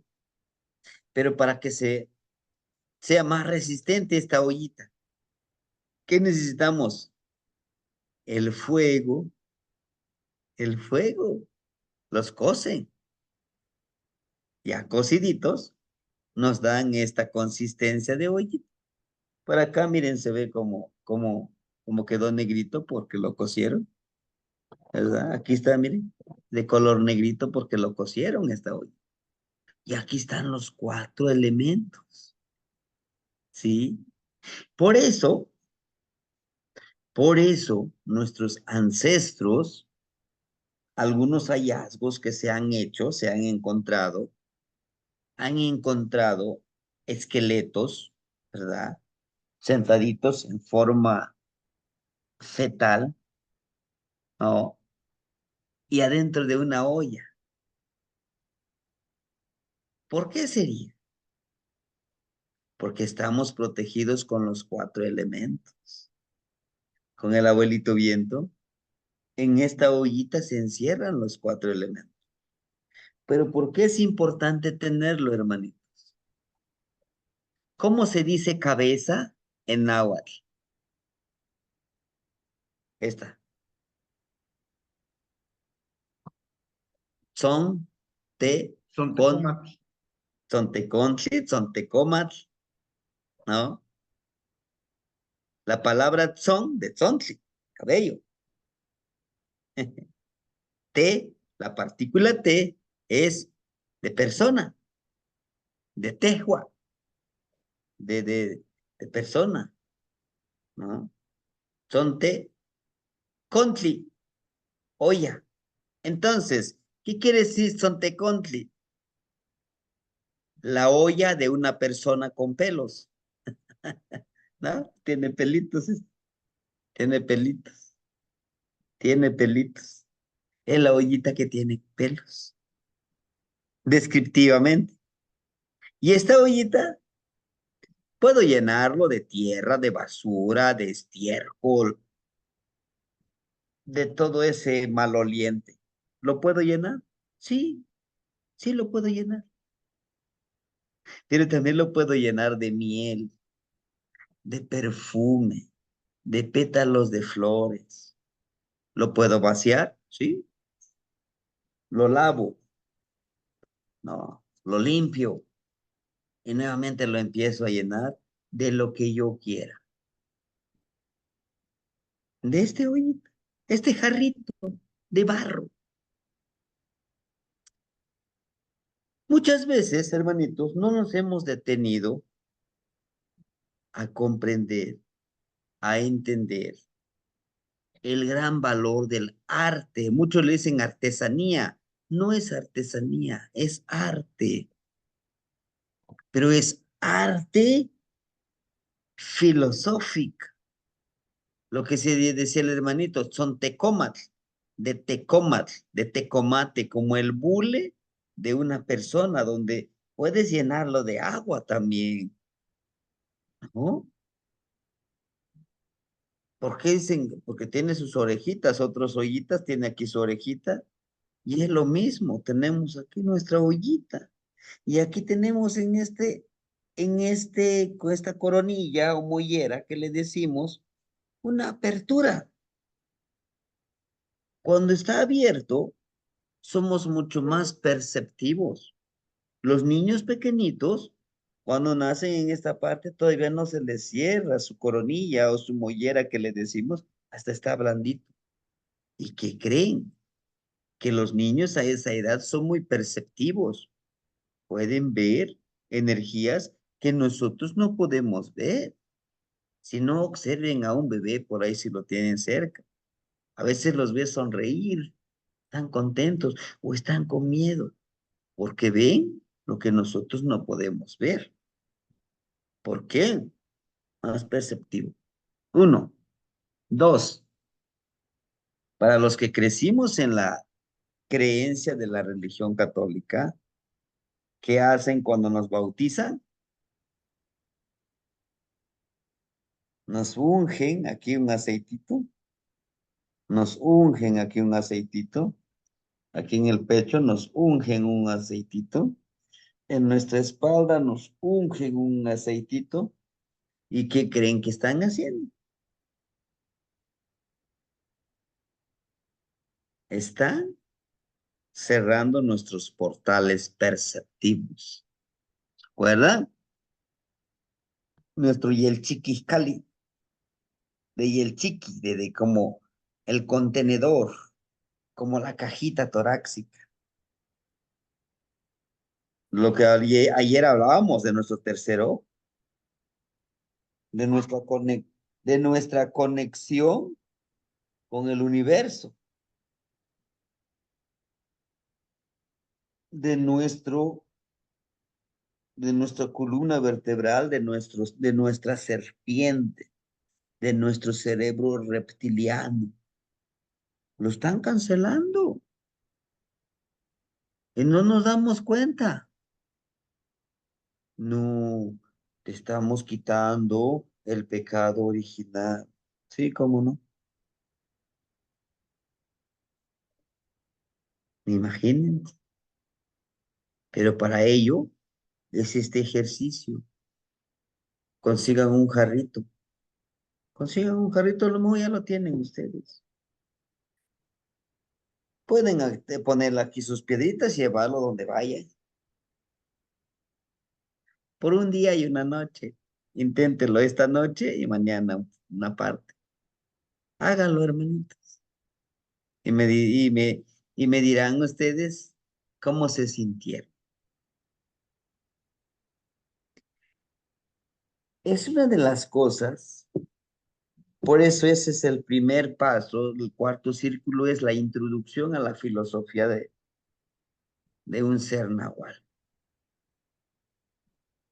Pero para que sea más resistente esta ollita, ¿qué necesitamos? El fuego. El fuego. Los cocen. Ya cociditos nos dan esta consistencia de ollita. Por acá, miren, se ve como quedó negrito porque lo cocieron, ¿verdad? Aquí está, miren, de color negrito porque lo cocieron esta olla. Y aquí están los 4 elementos, ¿sí? Por eso, por eso, nuestros ancestros, algunos hallazgos que se han hecho, han encontrado esqueletos, ¿verdad? Sentaditos en forma fetal, ¿no? Y adentro de una olla. ¿Por qué sería? Porque estamos protegidos con los 4 elementos. Con el abuelito viento, en esta ollita se encierran los 4 elementos. Pero ¿por qué es importante tenerlo, hermanito? ¿Cómo se dice cabeza en náhuatl? Esta. Son, te, Son con, tecomatl. son tecontli, son tecomatl, ¿no? La palabra son de tzontli, cabello. T, la partícula T es de persona, de tejua, de persona, ¿no? Son T, contli, olla. Entonces, ¿qué quiere decir sontecontli? La olla de una persona con pelos, ¿no? Tiene pelitos, tiene pelitos, tiene pelitos. Es la ollita que tiene pelos, descriptivamente. Y esta ollita puedo llenarlo de tierra, de basura, de estiércol, de todo ese maloliente. ¿Lo puedo llenar? Sí, sí lo puedo llenar. Pero también lo puedo llenar de miel, de perfume, de pétalos de flores. ¿Lo puedo vaciar? Sí. Lo lavo, no, lo limpio y nuevamente lo empiezo a llenar de lo que yo quiera. De este hoyito, este jarrito de barro. Muchas veces, hermanitos, no nos hemos detenido a comprender, a entender el gran valor del arte. Muchos le dicen artesanía. No es artesanía, es arte. Pero es arte filosófico. Lo que se decía el hermanito, son tecomatl, de tecomate, como el bule de una persona, donde puedes llenarlo de agua también, ¿no? ¿Por qué dicen? Porque tiene sus orejitas, otros ollitas tiene aquí su orejita, Y es lo mismo, tenemos aquí nuestra ollita. Y aquí tenemos con esta coronilla o mollera que le decimos, una apertura. Cuando está abierto, somos mucho más perceptivos. Los niños pequeñitos, cuando nacen en esta parte, todavía no se les cierra su coronilla o su mollera que le decimos, hasta está blandito. ¿Y qué creen? Que los niños a esa edad son muy perceptivos. Pueden ver energías que nosotros no podemos ver. Si no, observen a un bebé por ahí si lo tienen cerca. A veces los ves sonreír, están contentos o están con miedo, porque ven lo que nosotros no podemos ver. ¿Por qué? Más perceptivo. Uno. Dos, para los que crecimos en la creencia de la religión católica, ¿qué hacen cuando nos bautizan? Nos ungen aquí un aceitito, nos ungen aquí un aceitito, aquí en el pecho nos ungen un aceitito, en nuestra espalda nos ungen un aceitito. ¿Y qué creen que están haciendo? Están cerrando nuestros portales perceptivos. ¿Recuerdan? Nuestro Yelchiquiscali, de Yelchiqui, de como el contenedor, como la cajita torácica. Lo que ayer hablábamos de nuestro tercero, de de nuestra conexión con el universo, de nuestro, de nuestra columna vertebral, de nuestra serpiente, de nuestro cerebro reptiliano. Lo están cancelando y no nos damos cuenta. No, te estamos quitando el pecado original. Sí, cómo no. Imagínense. Pero para ello es este ejercicio. Consigan un jarrito. Consigan un jarrito, a lo mejor ya lo tienen ustedes. Pueden poner aquí sus piedritas y llevarlo donde vayan. Por un día y una noche. Inténtelo esta noche y mañana una parte. Háganlo, hermanitos. Y me dirán ustedes cómo se sintieron. Es una de las cosas, por eso ese es el primer paso. El cuarto círculo es la introducción a la filosofía de un ser nahual.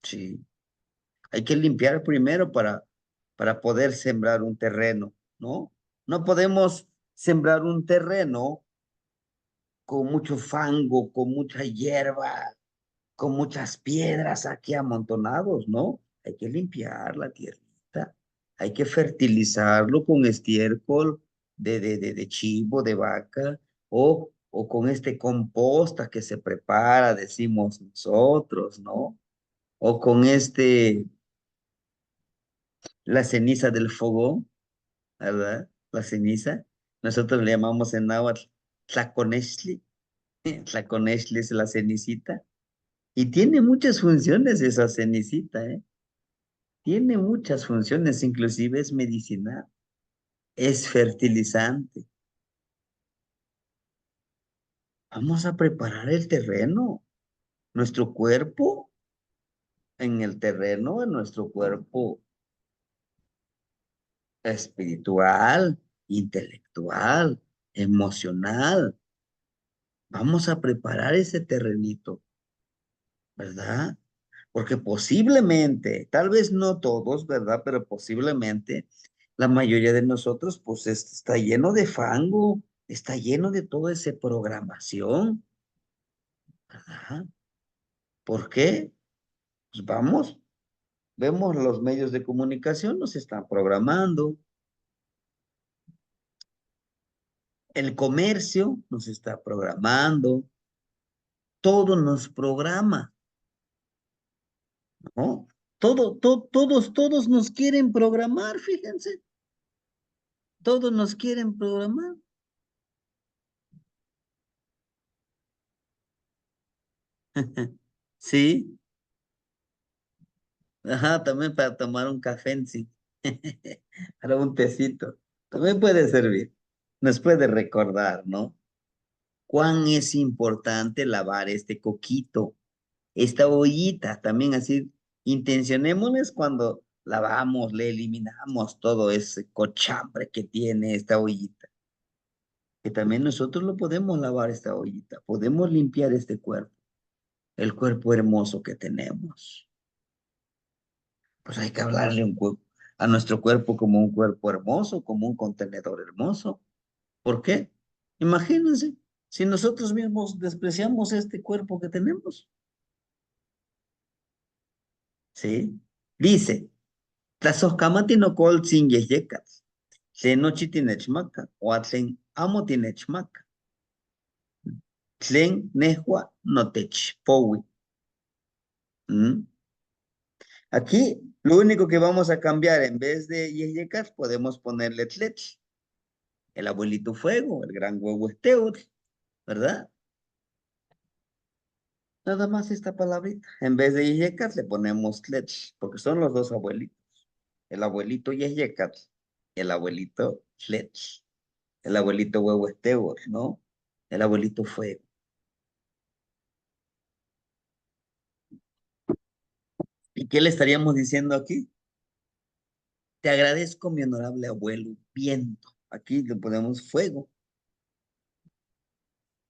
Sí. Hay que limpiar primero para poder sembrar un terreno, ¿no? No podemos sembrar un terreno con mucho fango, con mucha hierba, con muchas piedras aquí amontonados, ¿no? Hay que limpiar la tierrita, hay que fertilizarlo con estiércol de chivo, de vaca, o con este composta que se prepara, decimos nosotros, ¿no? O con la ceniza del fogón, ¿verdad? La ceniza. Nosotros le llamamos en náhuatl tlaconextli. Tlaconextli es la cenicita. Y tiene muchas funciones esa cenicita, ¿eh? Tiene muchas funciones, inclusive es medicinal, es fertilizante. Vamos a preparar el terreno, nuestro cuerpo en el terreno, en nuestro cuerpo espiritual, intelectual, emocional. Vamos a preparar ese terrenito, ¿verdad? Porque posiblemente, tal vez no todos, ¿verdad? Pero posiblemente la mayoría de nosotros, pues está lleno de fango, está lleno de toda esa programación, ¿verdad? ¿Por qué? Pues vamos, vemos los medios de comunicación, nos están programando. El comercio nos está programando, todo nos programa, ¿no? Todos nos quieren programar, fíjense. Todos nos quieren programar. Sí, ajá, también para tomar un café, sí. Para un tecito. También puede servir. Nos puede recordar, ¿no? Cuán es importante lavar este coquito, esta ollita, también así, intencionémonos cuando lavamos, le eliminamos todo ese cochambre que tiene esta ollita. Que también nosotros lo podemos lavar esta ollita, podemos limpiar este cuerpo, el cuerpo hermoso que tenemos. Pues hay que hablarle a nuestro cuerpo como un cuerpo hermoso, como un contenedor hermoso. ¿Por qué? Imagínense, si nosotros mismos despreciamos este cuerpo que tenemos, ¿sí? Dice, tlasojkamati no kol sin yeyekas, tlen nochi tinechmaka, o tlen amo tinechmaka, tlen nehua notechpoui. ¿Mm? Aquí, lo único que vamos a cambiar, en vez de yeyekas, podemos ponerle tlech, el abuelito fuego, el gran huevo esteur, ¿verdad? Nada más esta palabrita. En vez de yeyekas, le ponemos tlech, porque son los dos abuelitos. El abuelito yeyekat, el abuelito tlech. El abuelito huevo Esteban, ¿no? El abuelito fuego. ¿Y qué le estaríamos diciendo aquí? Te agradezco, mi honorable abuelo, viento. Aquí le ponemos fuego.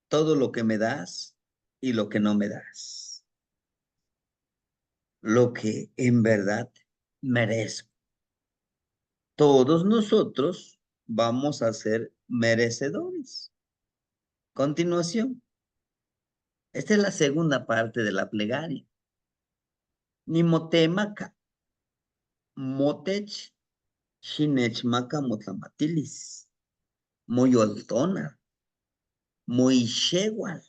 Todo lo que me das y lo que no me das. Lo que en verdad merezco. Todos nosotros vamos a ser merecedores. Continuación. Esta es la segunda parte de la plegaria. Nimotemaca, motech, shinechmaca motlamatilis. Moyoltona, moixewal,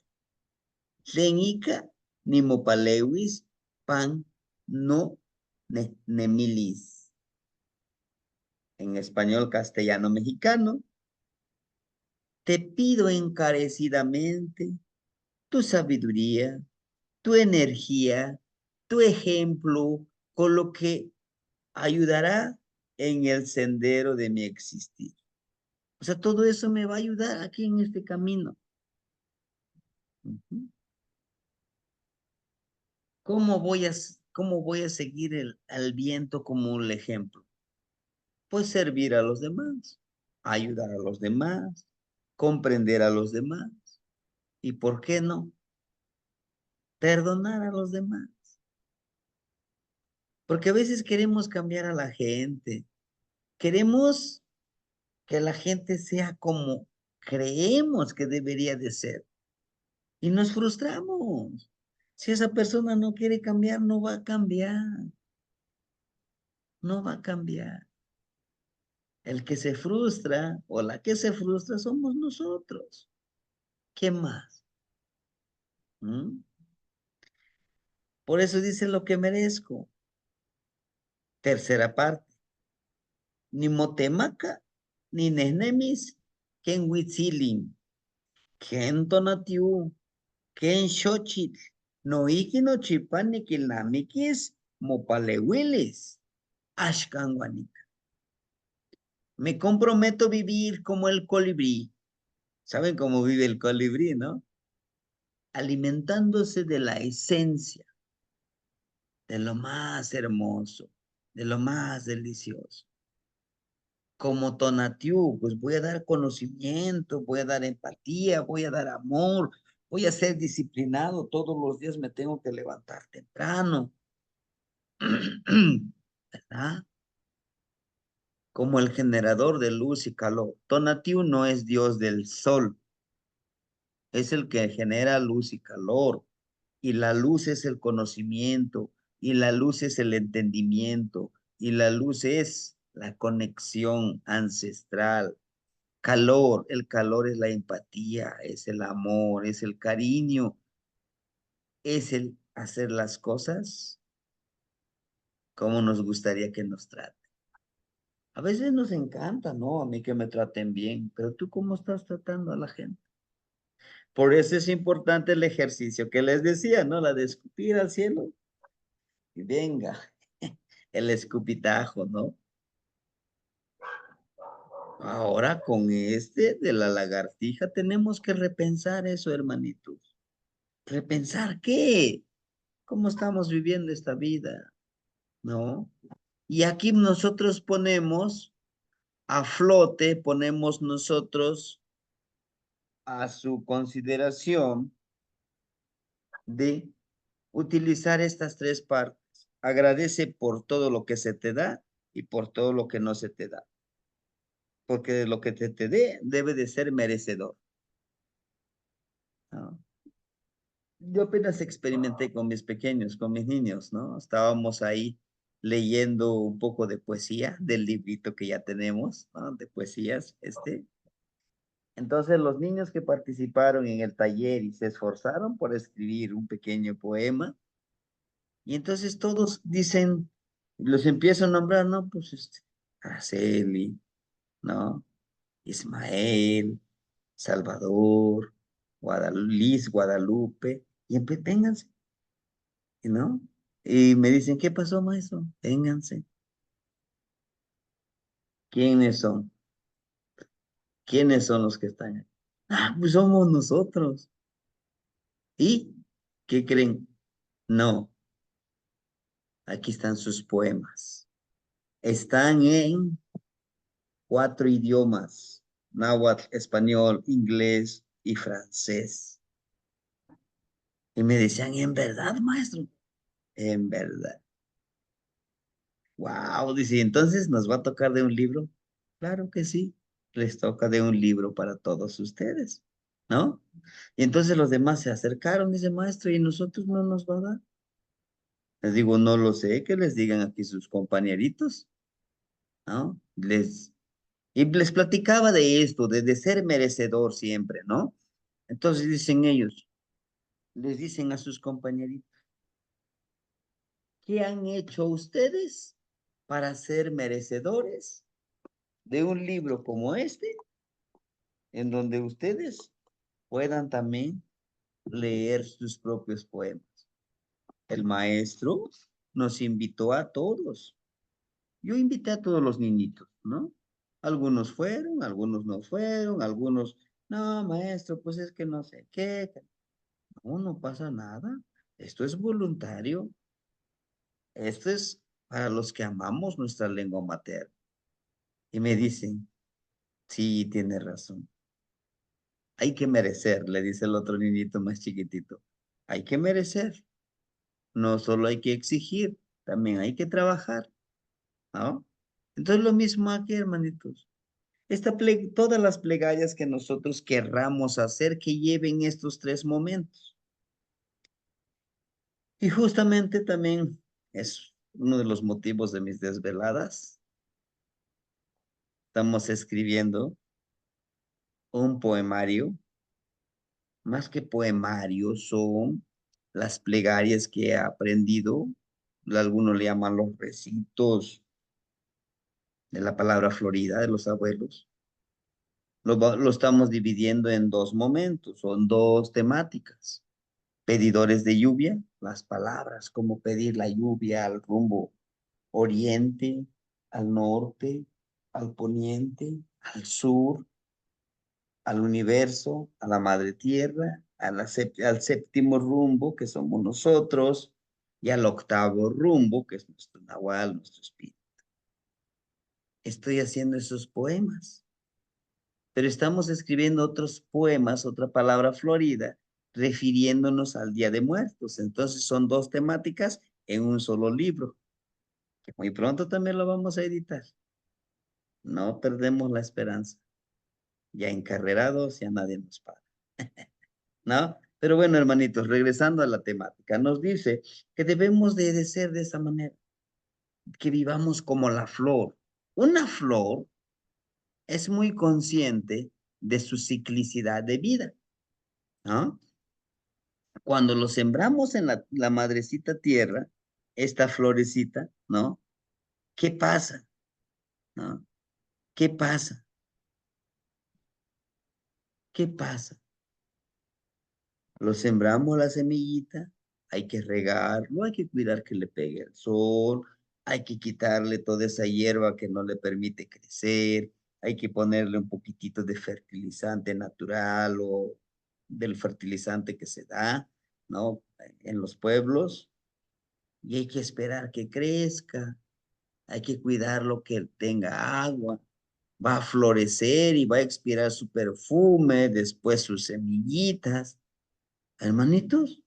tlen ika nimopaleuis pan no nemilis. En español castellano mexicano, te pido encarecidamente tu sabiduría, tu energía, tu ejemplo, con lo que ayudará en el sendero de mi existir. O sea, todo eso me va a ayudar aquí en este camino. Ujú. ¿Cómo voy a seguir al viento como un ejemplo? Pues servir a los demás, ayudar a los demás, comprender a los demás y, ¿por qué no? Perdonar a los demás. Porque a veces queremos cambiar a la gente, queremos que la gente sea como creemos que debería de ser y nos frustramos. Si esa persona no quiere cambiar, no va a cambiar, no va a cambiar. El que se frustra o la que se frustra somos nosotros. ¿Qué más? ¿Mm? Por eso dice lo que merezco. Tercera parte. Ni motemaca, ni nesnemis, ken huitzilin, ken tonatiu, ken xochitl, no iki no chipan ni kilnamikis, mopalehuilis, ashkan guanica. Me comprometo a vivir como el colibrí. ¿Saben cómo vive el colibrí, no? Alimentándose de la esencia, de lo más hermoso, de lo más delicioso. Como Tonatiuh, pues voy a dar conocimiento, voy a dar empatía, voy a dar amor, voy a ser disciplinado, todos los días me tengo que levantar temprano, ¿verdad? Como el generador de luz y calor. Tonatiuh no es Dios del sol, es el que genera luz y calor. Y la luz es el conocimiento, y la luz es el entendimiento, y la luz es la conexión ancestral. calor. El calor es la empatía, es el amor, es el cariño, es el hacer las cosas como nos gustaría que nos traten. A veces nos encanta, ¿no? A mí que me traten bien, pero tú cómo estás tratando a la gente. Por eso es importante el ejercicio que les decía, ¿no? La de escupir al cielo y venga, el escupitajo, ¿no? Ahora con este de la lagartija tenemos que repensar eso, hermanitos. ¿Repensar qué? ¿Cómo estamos viviendo esta vida? ¿No? Y aquí nosotros ponemos a flote, ponemos nosotros a su consideración de utilizar estas tres partes. Agradece por todo lo que se te da y por todo lo que no se te da. Porque de lo que te dé debe de ser merecedor, ¿no? Yo apenas experimenté con mis pequeños, con mis niños, ¿no? Estábamos ahí leyendo un poco de poesía del librito que ya tenemos, ¿no? De poesías, Entonces los niños que participaron en el taller y se esforzaron por escribir un pequeño poema, y entonces todos dicen, los empiezo a nombrar, ¿no? Pues Araceli, ¿no? Ismael, Salvador, Liz, Guadalupe, y vénganse, ¿no? Y me dicen, ¿qué pasó, maestro? Vénganse. ¿Quiénes son? ¿Quiénes son los que están aquí? Ah, pues somos nosotros. ¿Y qué creen? No, aquí están sus poemas. Están en 4 idiomas: náhuatl, español, inglés y francés. Y me decían, ¿en verdad, maestro? En verdad. Wow, dice, entonces nos va a tocar de un libro. Claro que sí, les toca de un libro para todos ustedes, ¿no? Y entonces los demás se acercaron, dice maestro, y nosotros no nos va a dar. Les digo, no lo sé, que les digan aquí sus compañeritos, ¿no? Y les platicaba de esto, de ser merecedor siempre, ¿no? Entonces dicen ellos, les dicen a sus compañeritos, ¿qué han hecho ustedes para ser merecedores de un libro como este, en donde ustedes puedan también leer sus propios poemas? El maestro nos invitó a todos. Yo invité a todos los niñitos, ¿no? Algunos fueron, algunos no fueron, algunos, no, maestro, pues es que no sé qué. No, no pasa nada. Esto es voluntario. Esto es para los que amamos nuestra lengua materna. Y me dicen, sí, tiene razón. Hay que merecer, le dice el otro niñito más chiquitito. Hay que merecer. No solo hay que exigir, también hay que trabajar, ¿no? Entonces lo mismo aquí, hermanitos. Todas las plegarias que nosotros querramos hacer que lleven estos 3 momentos. Y justamente también es uno de los motivos de mis desveladas. Estamos escribiendo un poemario. Más que poemario, son las plegarias que he aprendido. Algunos le llaman los recitos de la palabra florida de los abuelos. Lo estamos dividiendo en 2 momentos, son 2 temáticas. Pedidores de lluvia, las palabras, como pedir la lluvia al rumbo oriente, al norte, al poniente, al sur, al universo, a la madre tierra, al séptimo rumbo, que somos nosotros, y al octavo rumbo, que es nuestro nahual, nuestro espíritu. Estoy haciendo esos poemas, pero estamos escribiendo otros poemas, otra palabra florida, refiriéndonos al Día de Muertos. Entonces son 2 temáticas en un solo libro, que muy pronto también lo vamos a editar. No perdemos la esperanza. Ya encarrerados, ya nadie nos paga, ¿no? Pero bueno, hermanitos, regresando a la temática, nos dice que debemos de ser de esa manera, que vivamos como la flor. Una flor es muy consciente de su ciclicidad de vida, ¿no? Cuando lo sembramos en la madrecita tierra, esta florecita, ¿no? ¿Qué pasa? ¿No? ¿Qué pasa? ¿Qué pasa? Lo sembramos la semillita, hay que regarlo, hay que cuidar que le pegue el sol, hay que quitarle toda esa hierba que no le permite crecer, hay que ponerle un poquitito de fertilizante natural o del fertilizante que se da, ¿no? En los pueblos, y hay que esperar que crezca, hay que cuidarlo que tenga agua, va a florecer y va a expirar su perfume, después sus semillitas. Hermanitos,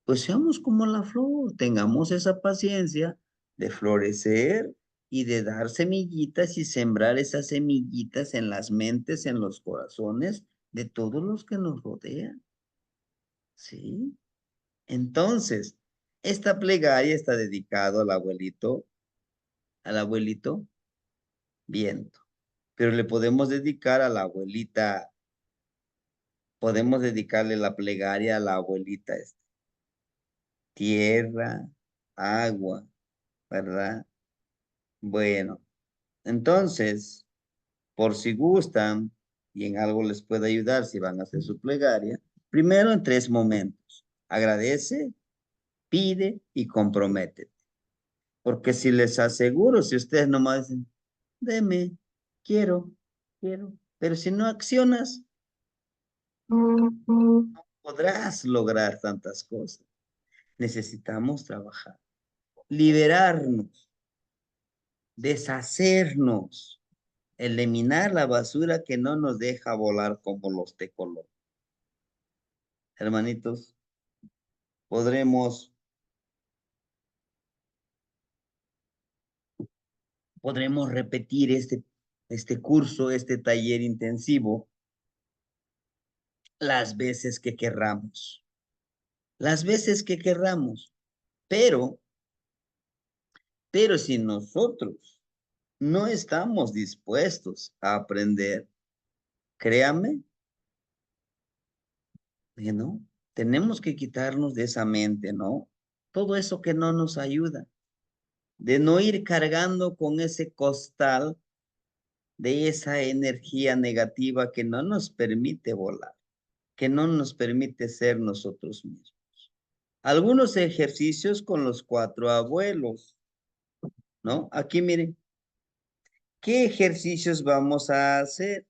pues seamos como la flor, tengamos esa paciencia de florecer y de dar semillitas y sembrar esas semillitas en las mentes, en los corazones de todos los que nos rodean. ¿Sí? Entonces, esta plegaria está dedicado al abuelito viento, pero le podemos dedicar a la abuelita, podemos dedicarle la plegaria a la abuelita tierra, agua, ¿verdad? Bueno, entonces, por si gustan y en algo les puede ayudar si van a hacer su plegaria, primero en 3 momentos. Agradece, pide y compromete. Porque si les aseguro, si ustedes nomás dicen, deme, quiero, quiero, pero si no accionas, podrás lograr tantas cosas. Necesitamos trabajar, liberarnos, deshacernos, eliminar la basura que no nos deja volar como los tecolotes. Hermanitos, podremos, podremos repetir este curso, este taller intensivo, las veces que querramos, las veces que querramos, pero, pero si nosotros no estamos dispuestos a aprender, créame, que no, tenemos que quitarnos de esa mente, ¿no? Todo eso que no nos ayuda, de no ir cargando con ese costal de esa energía negativa que no nos permite volar, que no nos permite ser nosotros mismos. Algunos ejercicios con los 4 abuelos, ¿no? Aquí miren, ¿qué ejercicios vamos a hacer?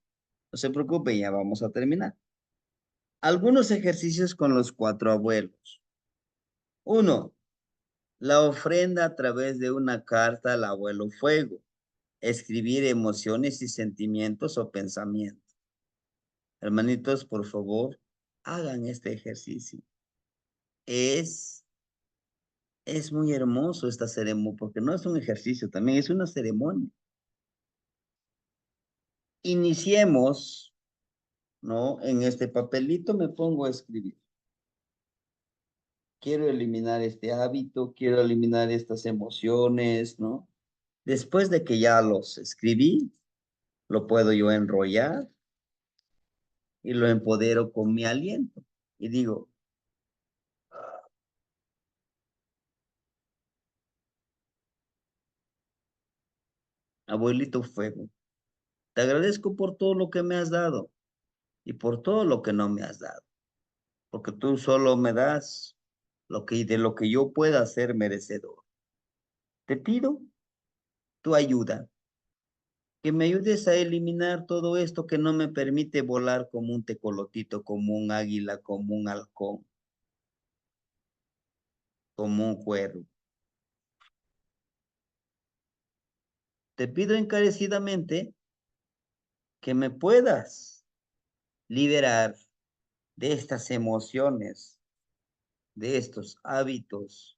No se preocupen, ya vamos a terminar. Algunos ejercicios con los 4 abuelos. 1, la ofrenda a través de una carta al abuelo fuego. Escribir emociones y sentimientos o pensamientos. Hermanitos, por favor, hagan este ejercicio. Es, es muy hermoso esta ceremonia, porque no es un ejercicio, también es una ceremonia. Iniciemos, ¿no? En este papelito me pongo a escribir. Quiero eliminar este hábito, quiero eliminar estas emociones, ¿no? Después de que ya los escribí, lo puedo yo enrollar y lo empodero con mi aliento. Y digo, abuelito fuego, te agradezco por todo lo que me has dado y por todo lo que no me has dado, porque tú solo me das de lo que yo pueda ser merecedor. Te pido tu ayuda, que me ayudes a eliminar todo esto que no me permite volar como un tecolotito, como un águila, como un halcón, como un cuervo. Te pido encarecidamente que me puedas liberar de estas emociones, de estos hábitos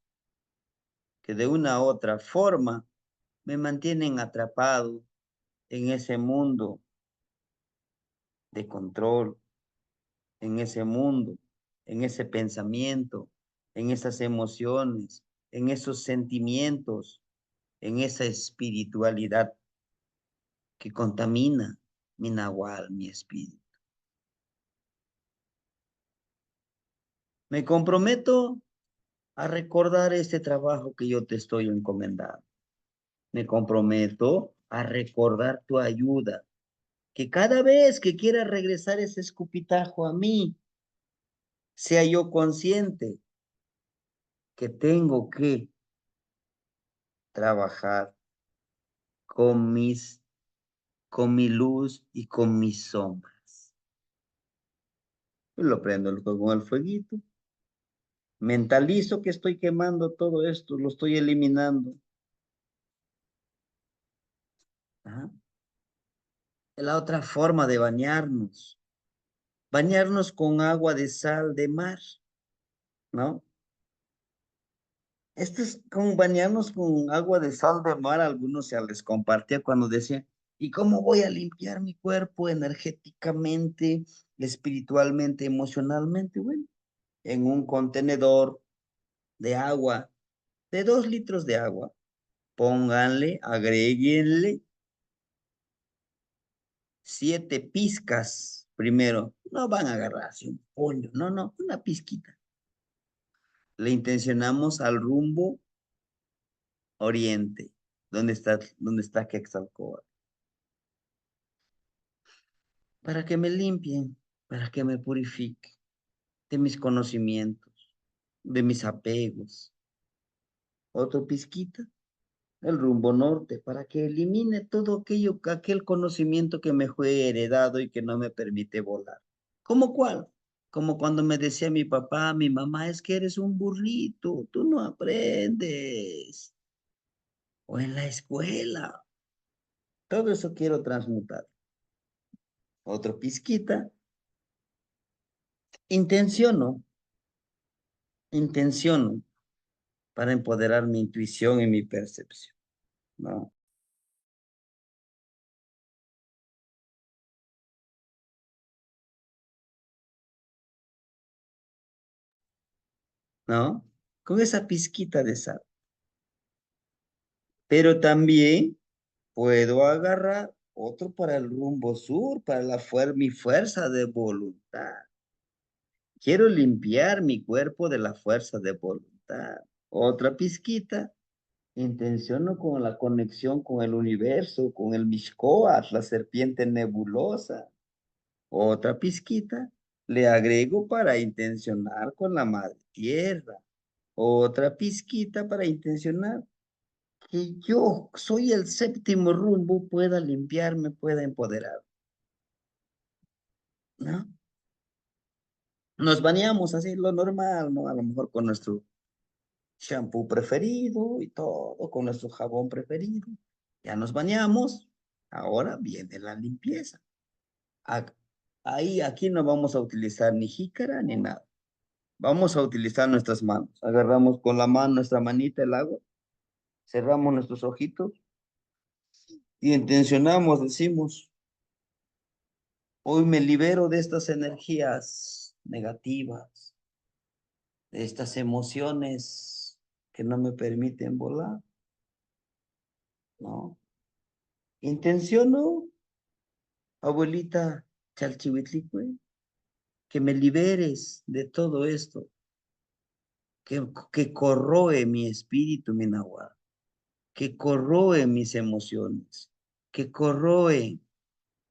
que de una u otra forma me mantienen atrapado en ese mundo de control, en ese mundo, en ese pensamiento, en esas emociones, en esos sentimientos, en esa espiritualidad que contamina mi nahual, mi espíritu. Me comprometo a recordar este trabajo que yo te estoy encomendando. Me comprometo a recordar tu ayuda, que cada vez que quiera regresar ese escupitajo a mí, sea yo consciente que tengo que trabajar con mi luz y con mis sombras. Y lo prendo con el fueguito. Mentalizo que estoy quemando todo esto, lo estoy eliminando. Ajá. La otra forma de bañarnos con agua de sal de mar, ¿no? Esto es como bañarnos con agua de sal de mar, algunos se les compartía cuando decían, ¿y cómo voy a limpiar mi cuerpo energéticamente, espiritualmente, emocionalmente? Bueno, en un contenedor de agua, de 2 litros de agua, pónganle, agréguenle 7 pizcas primero. No van a agarrarse un pollo, no, una pizquita. Le intencionamos al rumbo oriente, donde está Quetzalcóatl, para que me limpien, para que me purifique de mis conocimientos, de mis apegos. Otro pizquita, el rumbo norte, para que elimine todo aquel conocimiento que me fue heredado y que no me permite volar. ¿Cómo cuál? Como cuando me decía mi papá, mi mamá, es que eres un burrito, tú no aprendes. O en la escuela. Todo eso quiero transmutar. Otro pizquita. Intenciono para empoderar mi intuición y mi percepción, ¿no? ¿No? Con esa pizquita de sal. Pero también puedo agarrar otro para el rumbo sur, para mi fuerza de voluntad. Quiero limpiar mi cuerpo de la fuerza de voluntad. Otra pizquita. Intenciono con la conexión con el universo, con el Mishkoat, la serpiente nebulosa. Otra pizquita. Le agrego para intencionar con la madre tierra. Otra pizquita para intencionar que yo soy el séptimo rumbo, pueda limpiarme, pueda empoderar, ¿no? Nos bañamos así, lo normal, ¿no? A lo mejor con nuestro shampoo preferido y todo, con nuestro jabón preferido. Ya nos bañamos, ahora viene la limpieza. Ac- aquí no vamos a utilizar ni jícara ni nada. Vamos a utilizar nuestras manos. Agarramos con la mano, nuestra manita, el agua, cerramos nuestros ojitos y intencionamos, decimos, hoy me libero de estas energías negativas, de estas emociones que no me permiten volar, ¿no? Intenciono, abuelita Chalchihuitlicue, que me liberes de todo esto que corroe mi espíritu, mi nahuatl, que corroe mis emociones, que corroe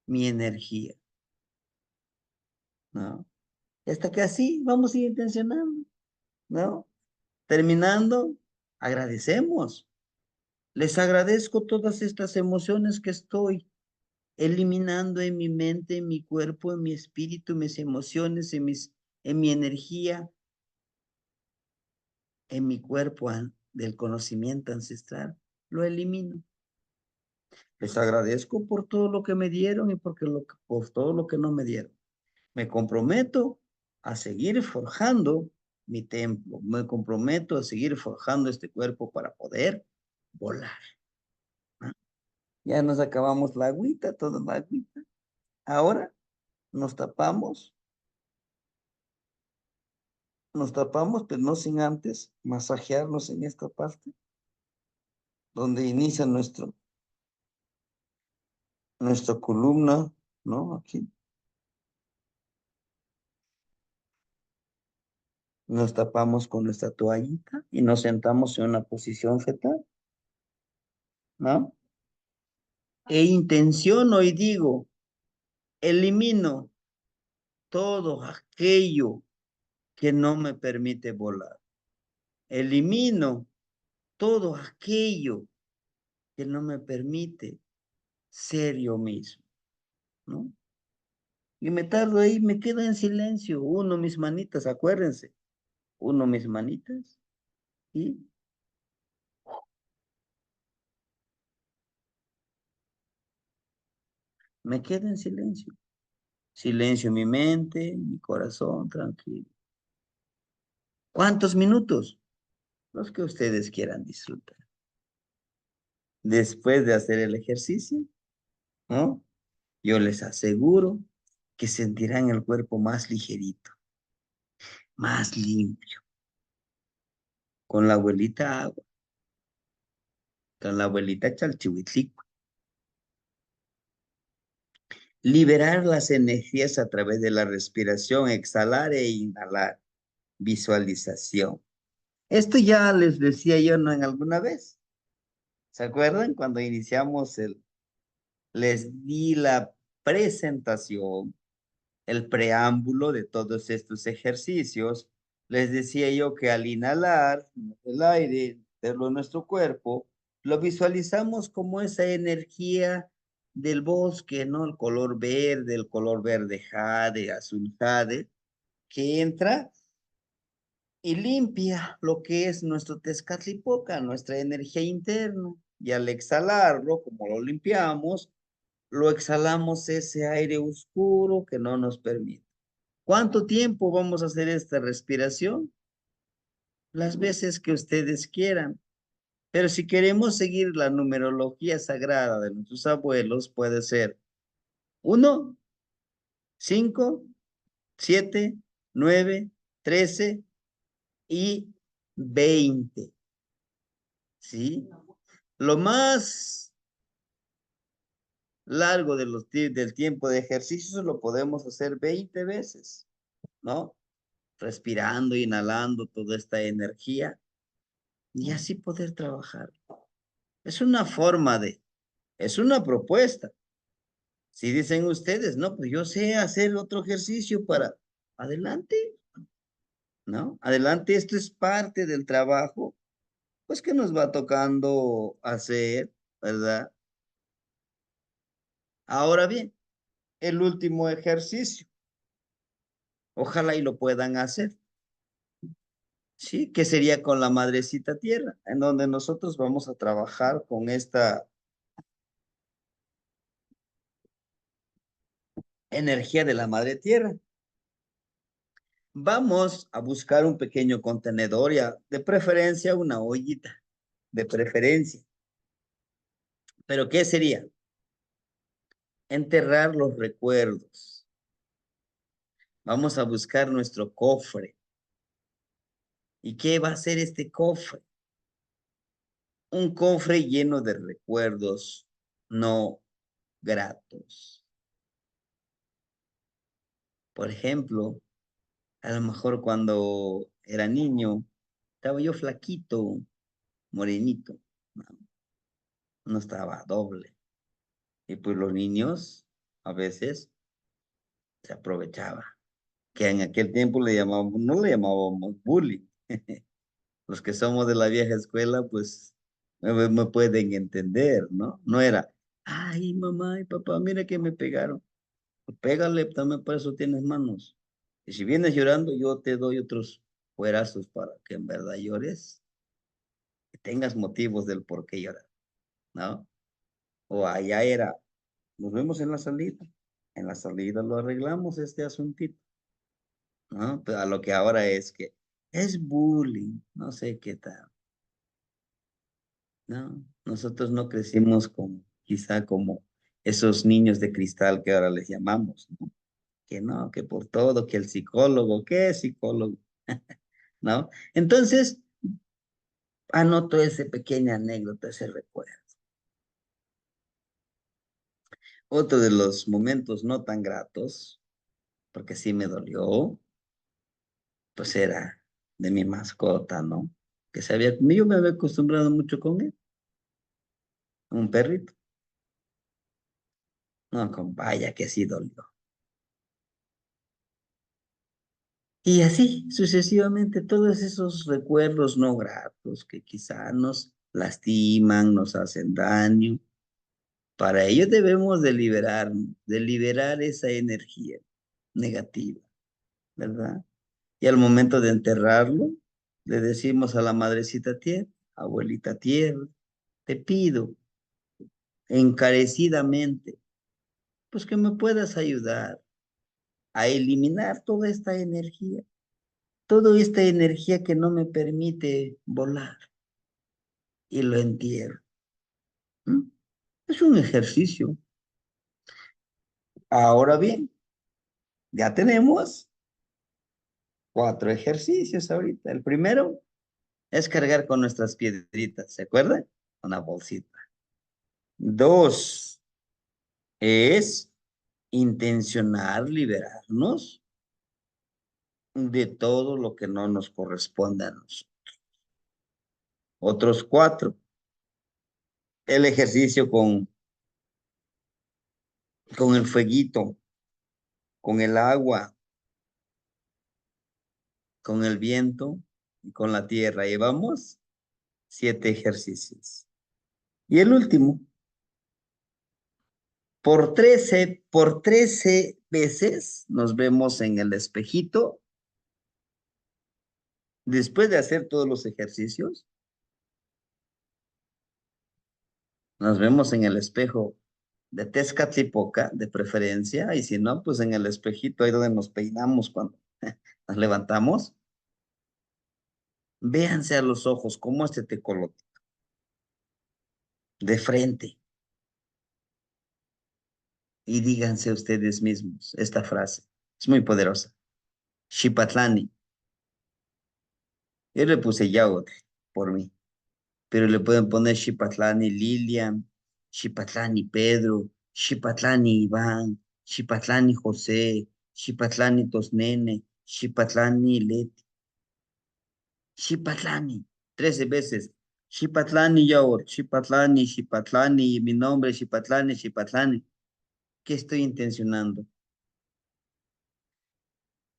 mi energía, ¿no? Y hasta que así vamos a ir intencionando, ¿no? Terminando, agradecemos. Les agradezco todas estas emociones que estoy eliminando en mi mente, en mi cuerpo, en mi espíritu, mis emociones, en mi energía, en mi cuerpo del conocimiento ancestral. Lo elimino. Les agradezco por todo lo que me dieron y por todo lo que no me dieron. Me comprometo a seguir forjando mi templo. Me comprometo a seguir forjando este cuerpo para poder volar, ¿no? Ya nos acabamos la agüita, toda la agüita. Ahora nos tapamos, pero no sin antes masajearnos en esta parte donde inicia nuestra columna, ¿no? Aquí. Nos tapamos con nuestra toallita y nos sentamos en una posición fetal, ¿no? E intenciono y digo, elimino todo aquello que no me permite volar. Elimino todo aquello que no me permite ser yo mismo, ¿no? Y me tardo ahí, me quedo en silencio, uno mis manitas, acuérdense, uno mis manitas y me quedo en silencio. Silencio mi mente, mi corazón, tranquilo. ¿Cuántos minutos? Los que ustedes quieran disfrutar. Después de hacer el ejercicio, ¿no? Yo les aseguro que sentirán el cuerpo más ligerito, más limpio, con la abuelita agua, con la abuelita chalchihuitlico. Liberar las energías a través de la respiración, exhalar e inhalar. Visualización. Esto ya les decía yo, ¿no? En alguna vez. ¿Se acuerdan? Cuando iniciamos les di la presentación, el preámbulo de todos estos ejercicios. Les decía yo que al inhalar el aire, meterlo en nuestro cuerpo, lo visualizamos como esa energía del bosque, ¿no? El color verde jade, azul jade, que entra y limpia lo que es nuestro Tezcatlipoca, nuestra energía interna. Y al exhalarlo, como lo limpiamos, lo exhalamos ese aire oscuro que no nos permite. ¿Cuánto tiempo vamos a hacer esta respiración? Las veces que ustedes quieran. Pero si queremos seguir la numerología sagrada de nuestros abuelos, puede ser 1, 5, 7, 9, 13 y 20. ¿Sí? Lo más largo del tiempo de ejercicio lo podemos hacer 20 veces, ¿no? Respirando, inhalando toda esta energía y así poder trabajar. Es una forma es una propuesta. Si dicen ustedes, no, pues yo sé hacer otro ejercicio para, adelante, ¿no? Adelante, esto es parte del trabajo, pues que nos va tocando hacer, ¿verdad? Ahora bien, el último ejercicio, ojalá y lo puedan hacer. Sí, que sería con la madrecita tierra, en donde nosotros vamos a trabajar con esta energía de la madre tierra. Vamos a buscar un pequeño contenedor, ya, de preferencia una ollita, de preferencia. ¿Pero qué sería? Enterrar los recuerdos. Vamos a buscar nuestro cofre. ¿Y qué va a ser este cofre? Un cofre lleno de recuerdos no gratos. Por ejemplo, a lo mejor cuando era niño, estaba yo flaquito, morenito, no, no estaba doble. Y pues los niños a veces se aprovechaban, que en aquel tiempo le llamábamos, no le llamábamos bullying. Los que somos de la vieja escuela, pues me pueden entender, ¿no? No era, ay, mamá y papá, mira que me pegaron. Pégale, también por eso tienes manos. Y si vienes llorando, yo te doy otros fuerazos para que en verdad llores, que tengas motivos del por qué llorar, ¿no? O allá era, nos vemos en la salida. En la salida lo arreglamos este asuntito, ¿no? Pero a lo que ahora es que es bullying, no sé qué tal, ¿no? Nosotros no crecimos como, quizá como esos niños de cristal que ahora les llamamos, ¿no? Que no, que por todo, que el psicólogo, ¿qué psicólogo? ¿No? Entonces, anoto esa pequeña anécdota, ese recuerdo. Otro de los momentos no tan gratos, porque sí me dolió, pues era de mi mascota, ¿no? Que yo me había acostumbrado mucho con él, un perrito. No, vaya que sí dolió. Y así sucesivamente, todos esos recuerdos no gratos que quizá nos lastiman, nos hacen daño. Para ello debemos de liberar esa energía negativa, ¿verdad? Y al momento de enterrarlo, le decimos a la madrecita tierra, abuelita tierra, te pido encarecidamente, pues que me puedas ayudar a eliminar toda esta energía que no me permite volar y lo entierro. ¿Mm? Es un ejercicio. Ahora bien, ya tenemos 4 ejercicios ahorita. El primero es cargar con nuestras piedritas, ¿se acuerdan? Una bolsita. 2 es intencionar liberarnos de todo lo que no nos corresponde a nosotros. Otros 4, el ejercicio con el fueguito, con el agua, con el viento y con la tierra. Llevamos 7 ejercicios. Y el último, por trece veces nos vemos en el espejito después de hacer todos los ejercicios. Nos vemos en el espejo de Tezcatlipoca, de preferencia, y si no, pues en el espejito ahí donde nos peinamos cuando nos levantamos. Véanse a los ojos como este tecolote, de frente, y díganse ustedes mismos esta frase. Es muy poderosa. Xipatlani. Yo le puse Yaot por mí, pero le pueden poner Xipatlani Lilian, Xipatlani Pedro, Xipatlani Iván, Xipatlani José, Xipatlani Tosnene, Xipatlani Leti, Xipatlani, 13 veces. Xipatlani Yaot, Xipatlani, Xipatlani, mi nombre es Xipatlani, Xipatlani. ¿Qué estoy intencionando?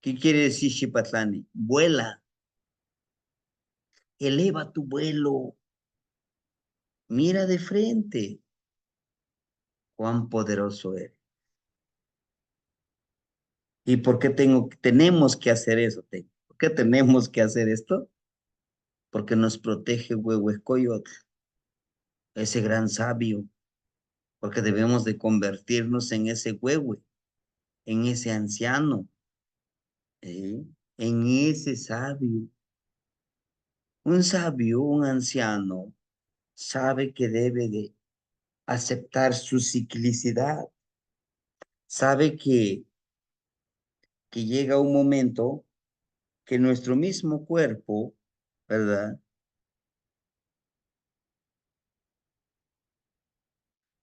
¿Qué quiere decir Xipatlani? Vuela, eleva tu vuelo, mira de frente. Cuán poderoso eres. ¿Y por qué tenemos que hacer eso? ¿Por qué tenemos que hacer esto? Porque nos protege Huehuecoyotl, ese gran sabio, porque debemos de convertirnos en ese huehue, en ese anciano, ¿eh? En ese sabio. Un sabio, un anciano, sabe que debe de aceptar su ciclicidad, sabe que llega un momento que nuestro mismo cuerpo, ¿verdad?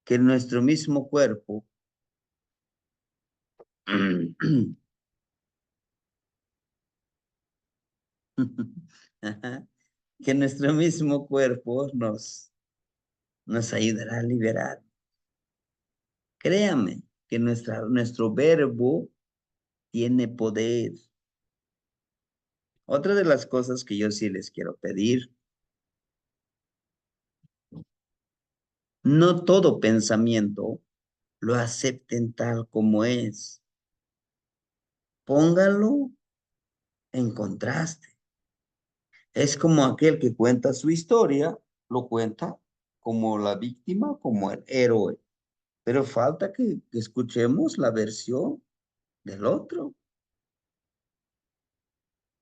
Que nuestro mismo cuerpo Ajá, que nuestro mismo cuerpo nos ayudará a liberar. Créame que nuestro verbo tiene poder. Otra de las cosas que yo sí les quiero pedir, no todo pensamiento lo acepten tal como es. Póngalo en contraste. Es como aquel que cuenta su historia, lo cuenta como la víctima, como el héroe. Pero falta que escuchemos la versión del otro,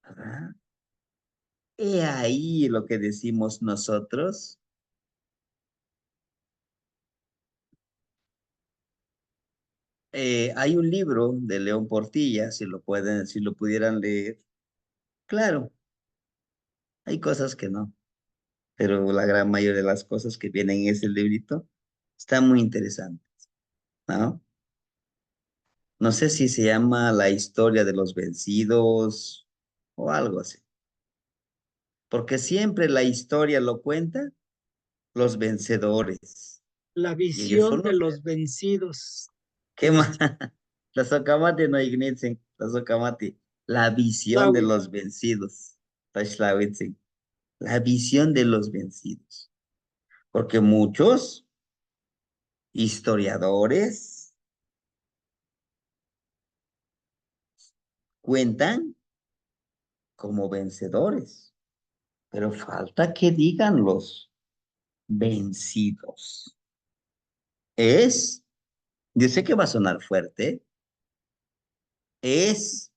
¿verdad? He ahí lo que decimos nosotros. Hay un libro de León Portilla, si lo pudieran leer. Claro, hay cosas que no, pero la gran mayoría de las cosas que vienen en ese librito están muy interesantes. ¿no? No sé si se llama La historia de los vencidos o algo así. Porque siempre la historia lo cuenta los vencedores. La Y ellos visión son de los... los vencidos. ¿Qué más? La socamate no ignitzen, la socamate. La visión de Slawi. los vencidos. Tashlawitzen. La visión de los vencidos. Porque muchos historiadores cuentan como vencedores, pero falta que digan los vencidos. Es, yo sé que va a sonar fuerte, es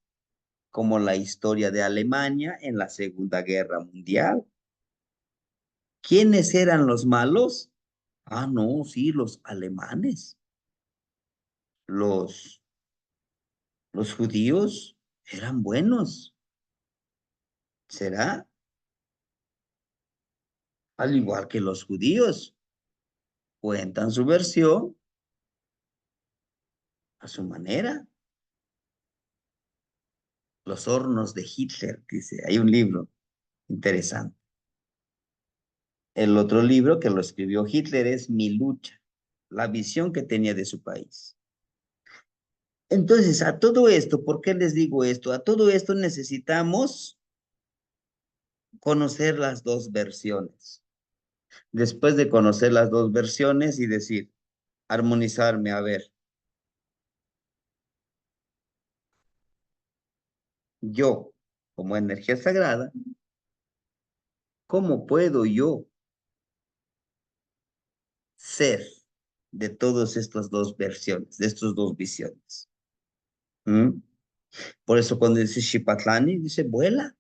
como la historia de Alemania en la Segunda Guerra Mundial. ¿Quiénes eran los malos? Ah, no, sí, los alemanes. Los, los judíos eran buenos. ¿Será? Al igual que los judíos, cuentan su versión a su manera. Los hornos de Hitler, dice, hay un libro interesante. El otro libro que lo escribió Hitler es Mi lucha, la visión que tenía de su país. Entonces, a todo esto, ¿por qué les digo esto? A todo esto necesitamos conocer las dos versiones. Después de conocer las dos versiones y decir, armonizarme, a ver, yo, como energía sagrada, ¿cómo puedo yo ser de todas estas dos versiones, de estas dos visiones? ¿Mm? Por eso cuando dice Shipatlani, dice, vuela,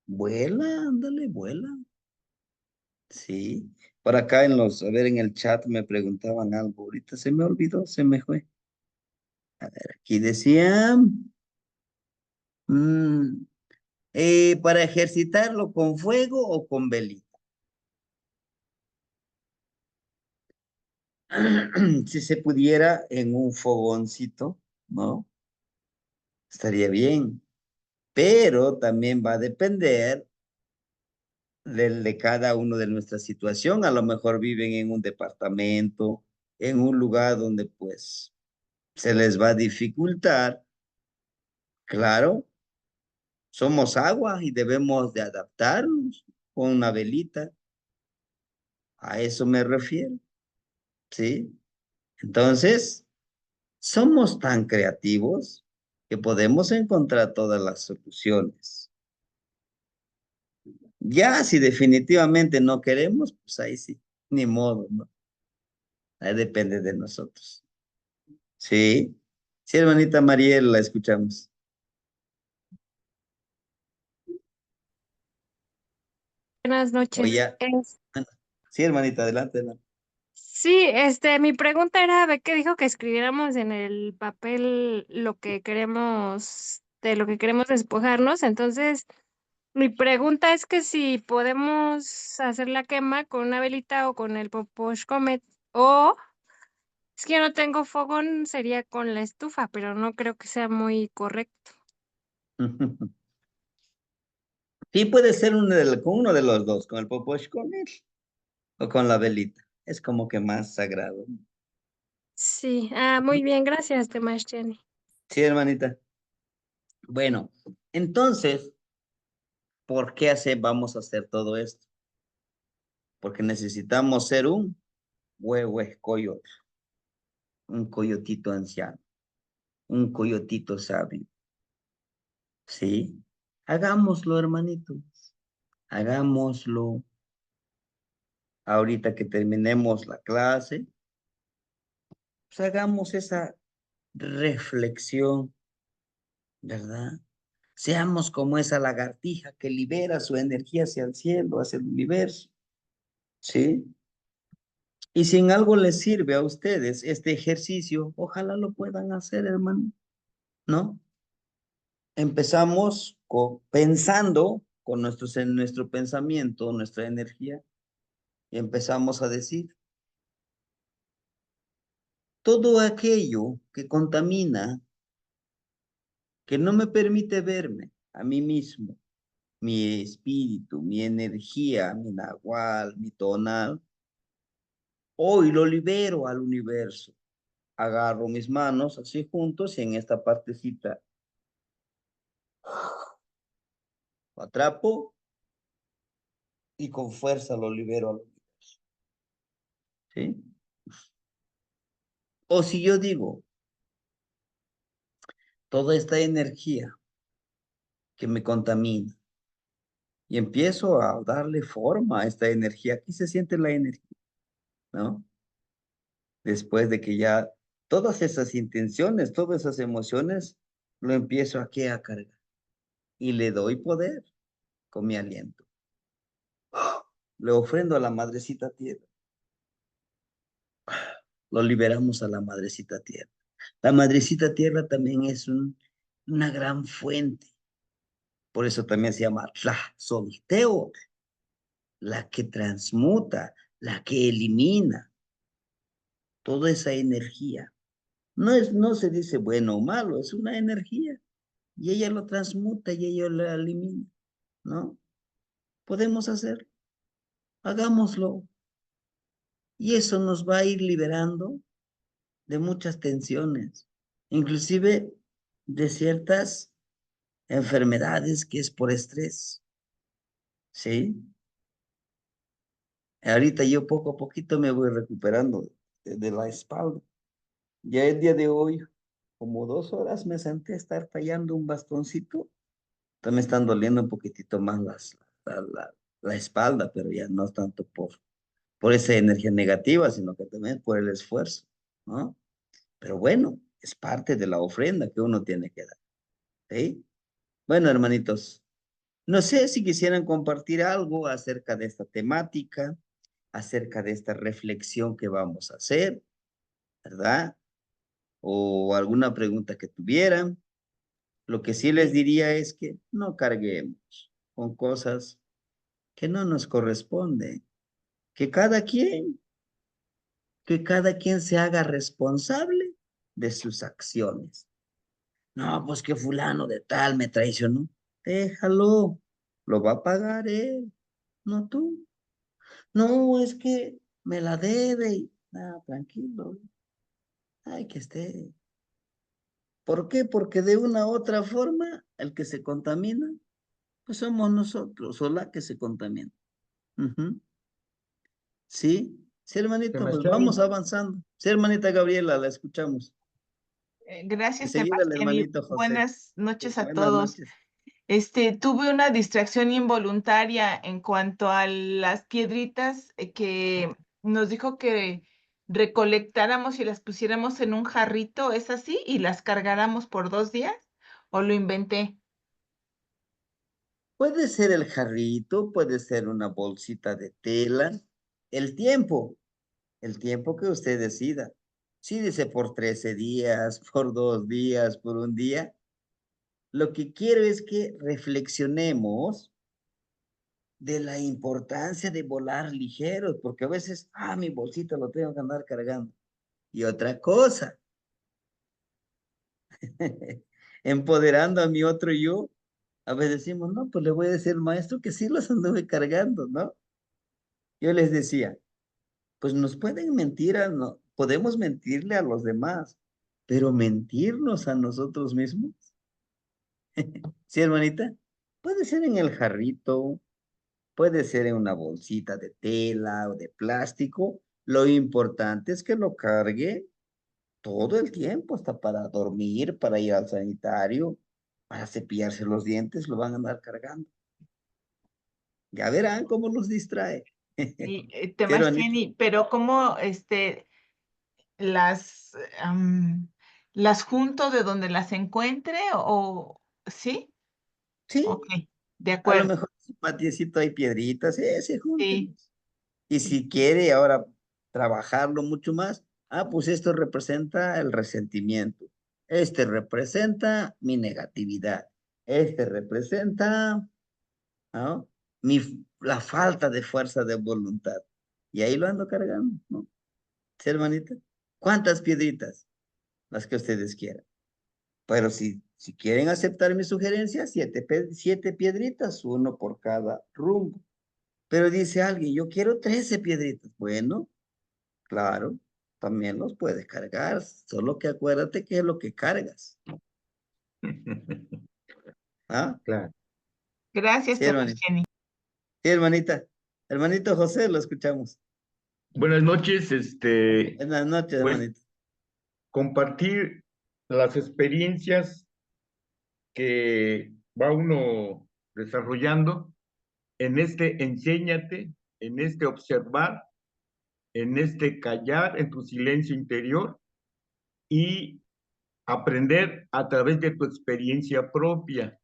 vuela, ándale, vuela. Sí. Por acá en los, a ver, en el chat me preguntaban algo, ahorita se me olvidó, se me fue. Aquí decía, mm, para ejercitarlo con fuego o con velita. Si se pudiera en un fogoncito, ¿no? Estaría bien, pero también va a depender de cada uno de nuestra situación. A lo mejor viven en un departamento, en un lugar donde pues se les va a dificultar. Claro, somos agua y debemos de adaptarnos con una velita. A eso me refiero, ¿sí? Entonces, somos tan creativos que podemos encontrar todas las soluciones. Ya si definitivamente no queremos, pues ahí sí, ni modo, ¿no? Ahí depende de nosotros. Sí, sí, hermanita Mariel, la escuchamos. Buenas noches. Oye, sí, hermanita, adelante, adelante. Sí, mi pregunta era, ve que dijo que escribiéramos en el papel lo que queremos, de lo que queremos despojarnos. Entonces, mi pregunta es que si podemos hacer la quema con una velita o con el Poposh Comet, o es que yo no tengo fogón, sería con la estufa, pero no creo que sea muy correcto. Sí, puede ser con uno de los dos, con el poposh con él o con la velita. Es como que más sagrado. Sí, muy bien, gracias, Temashtiani. Sí, hermanita. Bueno, entonces, ¿por qué vamos a hacer todo esto? Porque necesitamos ser un coyote, un coyotito anciano, un coyotito sabio. ¿Sí? Hagámoslo, hermanito. Hagámoslo. Ahorita que terminemos la clase, pues hagamos esa reflexión, ¿verdad? Seamos como esa lagartija que libera su energía hacia el cielo, hacia el universo, ¿sí? Y si en algo les sirve a ustedes este ejercicio, ojalá lo puedan hacer, hermano, ¿no? Empezamos pensando con en nuestro pensamiento, nuestra energía, y empezamos a decir, todo aquello que contamina, que no me permite verme a mí mismo, mi espíritu, mi energía, mi nahual, mi tonal, hoy lo libero al universo. Agarro mis manos así juntos y en esta partecita lo atrapo y con fuerza lo libero al universo. ¿Sí? O si yo digo, toda esta energía que me contamina y empiezo a darle forma a esta energía, aquí se siente la energía, ¿no? Después de que ya todas esas intenciones, todas esas emociones, lo empiezo aquí a cargar y le doy poder con mi aliento. Le ofrendo a la madrecita tierra. Lo liberamos a la madrecita tierra. La madrecita tierra también es una gran fuente. Por eso también se llama Tlazolteotl, la que transmuta, la que elimina toda esa energía. No se dice bueno o malo, es una energía. Y ella lo transmuta y ella lo elimina, ¿no? Podemos hacerlo, hagámoslo. Y eso nos va a ir liberando de muchas tensiones, inclusive de ciertas enfermedades que es por estrés, ¿sí? Ahorita yo poco a poquito me voy recuperando de la espalda. Ya el día de hoy, como 2 horas me senté a estar tallando un bastoncito. Me están doliendo un poquitito más la espalda, pero ya no es tanto por esa energía negativa, sino que también por el esfuerzo, ¿no? Pero bueno, es parte de la ofrenda que uno tiene que dar, ¿sí? Bueno, hermanitos, no sé si quisieran compartir algo acerca de esta temática, acerca de esta reflexión que vamos a hacer, ¿verdad? O alguna pregunta que tuvieran. Lo que sí les diría es que no carguemos con cosas que no nos corresponden, que cada quien se haga responsable de sus acciones. No, pues que fulano de tal me traicionó. Déjalo, lo va a pagar él, no tú. No, es que me la debe. Tranquilo, hay que esté. ¿Por qué? Porque de una u otra forma, el que se contamina, pues somos nosotros, o la que se contamina. Ujú. Sí, sí, hermanito, pues Sebastián, vamos avanzando. Sí, hermanita Gabriela, la escuchamos. Gracias, Enseguida el Sebastián, y hermanito José. buenas noches a Buenas todos. noches. Tuve una distracción involuntaria en cuanto a las piedritas que nos dijo que recolectáramos y las pusiéramos en un jarrito, ¿es así? ¿Y las cargáramos por 2 días? ¿O lo inventé? Puede ser el jarrito, puede ser una bolsita de tela. El tiempo, el tiempo que usted decida. Si dice por 13 días, por 2 días, por un día. Lo que quiero es que reflexionemos de la importancia de volar ligeros, porque a veces, mi bolsita lo tengo que andar cargando. Y otra cosa, empoderando a mi otro yo, a veces decimos, no, pues le voy a decir al maestro que sí los anduve cargando, ¿no? Yo les decía, pues nos pueden mentir, no, podemos mentirle a los demás, pero mentirnos a nosotros mismos. ¿Sí, hermanita? Puede ser en el jarrito, puede ser en una bolsita de tela o de plástico. Lo importante es que lo cargue todo el tiempo, hasta para dormir, para ir al sanitario, para cepillarse los dientes, lo van a andar cargando. Ya verán cómo los distrae. Y, Sí, hermanita. pero ¿cómo las, las junto de donde las encuentre o sí? Sí, Ok, de a lo acuerdo. mejor en su patiecito hay piedritas, sí, Sí. júntenlos. Y si quiere ahora trabajarlo mucho más, pues esto representa el resentimiento. Este representa mi negatividad. Este representa, ¿no? La falta de fuerza de voluntad. Y ahí lo ando cargando, ¿no? ¿Sí, hermanita? ¿Cuántas piedritas? Las que ustedes quieran. Pero si quieren aceptar mi sugerencia, 7 piedritas, 1 por cada rumbo. Pero dice alguien, yo quiero 13 piedritas. Bueno, claro, también los puedes cargar, solo que acuérdate que es lo que cargas. ¿Ah? Claro. Gracias, Sí, Tocayo hermanita. Jenny. Sí, hermanita. Hermanito José, lo escuchamos. Buenas noches, Buenas noches, pues hermanito. compartir las experiencias que va uno desarrollando en este enséñate, en este observar, en este callar en tu silencio interior y aprender a través de tu experiencia propia.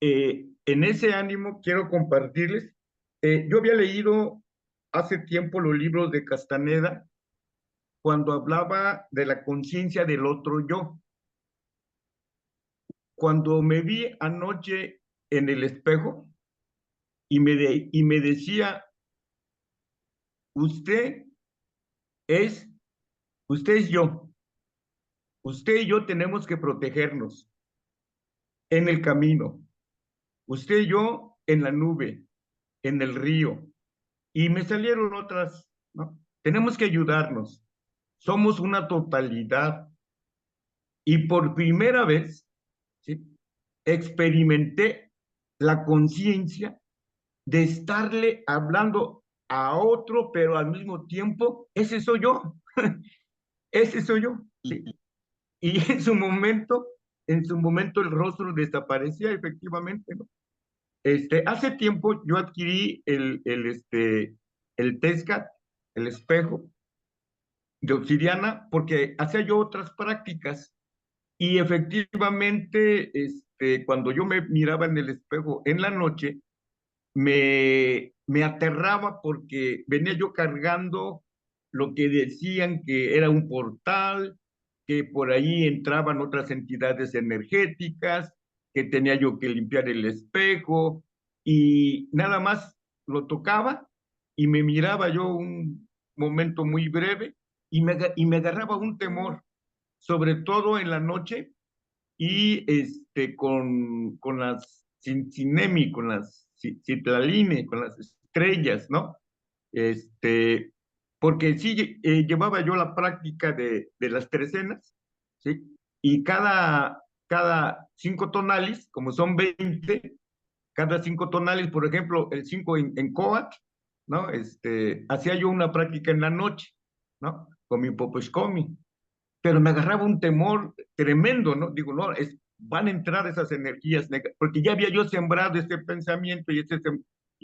En ese ánimo quiero compartirles, yo había leído hace tiempo los libros de Castaneda cuando hablaba de la conciencia del otro yo. Cuando me vi anoche en el espejo y me decía, usted es, usted es yo, usted y yo tenemos que protegernos en el camino, usted y yo en la nube, en el río, y me salieron otras, ¿no? Tenemos que ayudarnos, somos una totalidad, y por primera vez, ¿sí?, experimenté la conciencia de estarle hablando a otro, pero al mismo tiempo, ese soy yo, ese soy yo, ¿sí? Y en su momento el rostro desaparecía efectivamente, ¿no? Hace tiempo yo adquirí el Tezcat, el espejo de obsidiana, porque hacía yo otras prácticas y efectivamente, cuando yo me miraba en el espejo en la noche, me aterraba porque venía yo cargando lo que decían que era un portal, que por ahí entraban otras entidades energéticas, que tenía yo que limpiar el espejo y nada más lo tocaba y me miraba yo un momento muy breve y me agarraba un temor, sobre todo en la noche y con las Cinemi, con las Citlaline, con las estrellas, ¿no? Porque sí llevaba yo la práctica de las trecenas, ¿sí? Y cada 5 tonales, como son 20, cada 5 tonales, por ejemplo, el 5 en Coat, ¿no? Hacía yo una práctica en la noche, ¿no? Con mi Popescomi, pero me agarraba un temor tremendo, ¿no? Digo, no, van a entrar esas energías, porque ya había yo sembrado este pensamiento y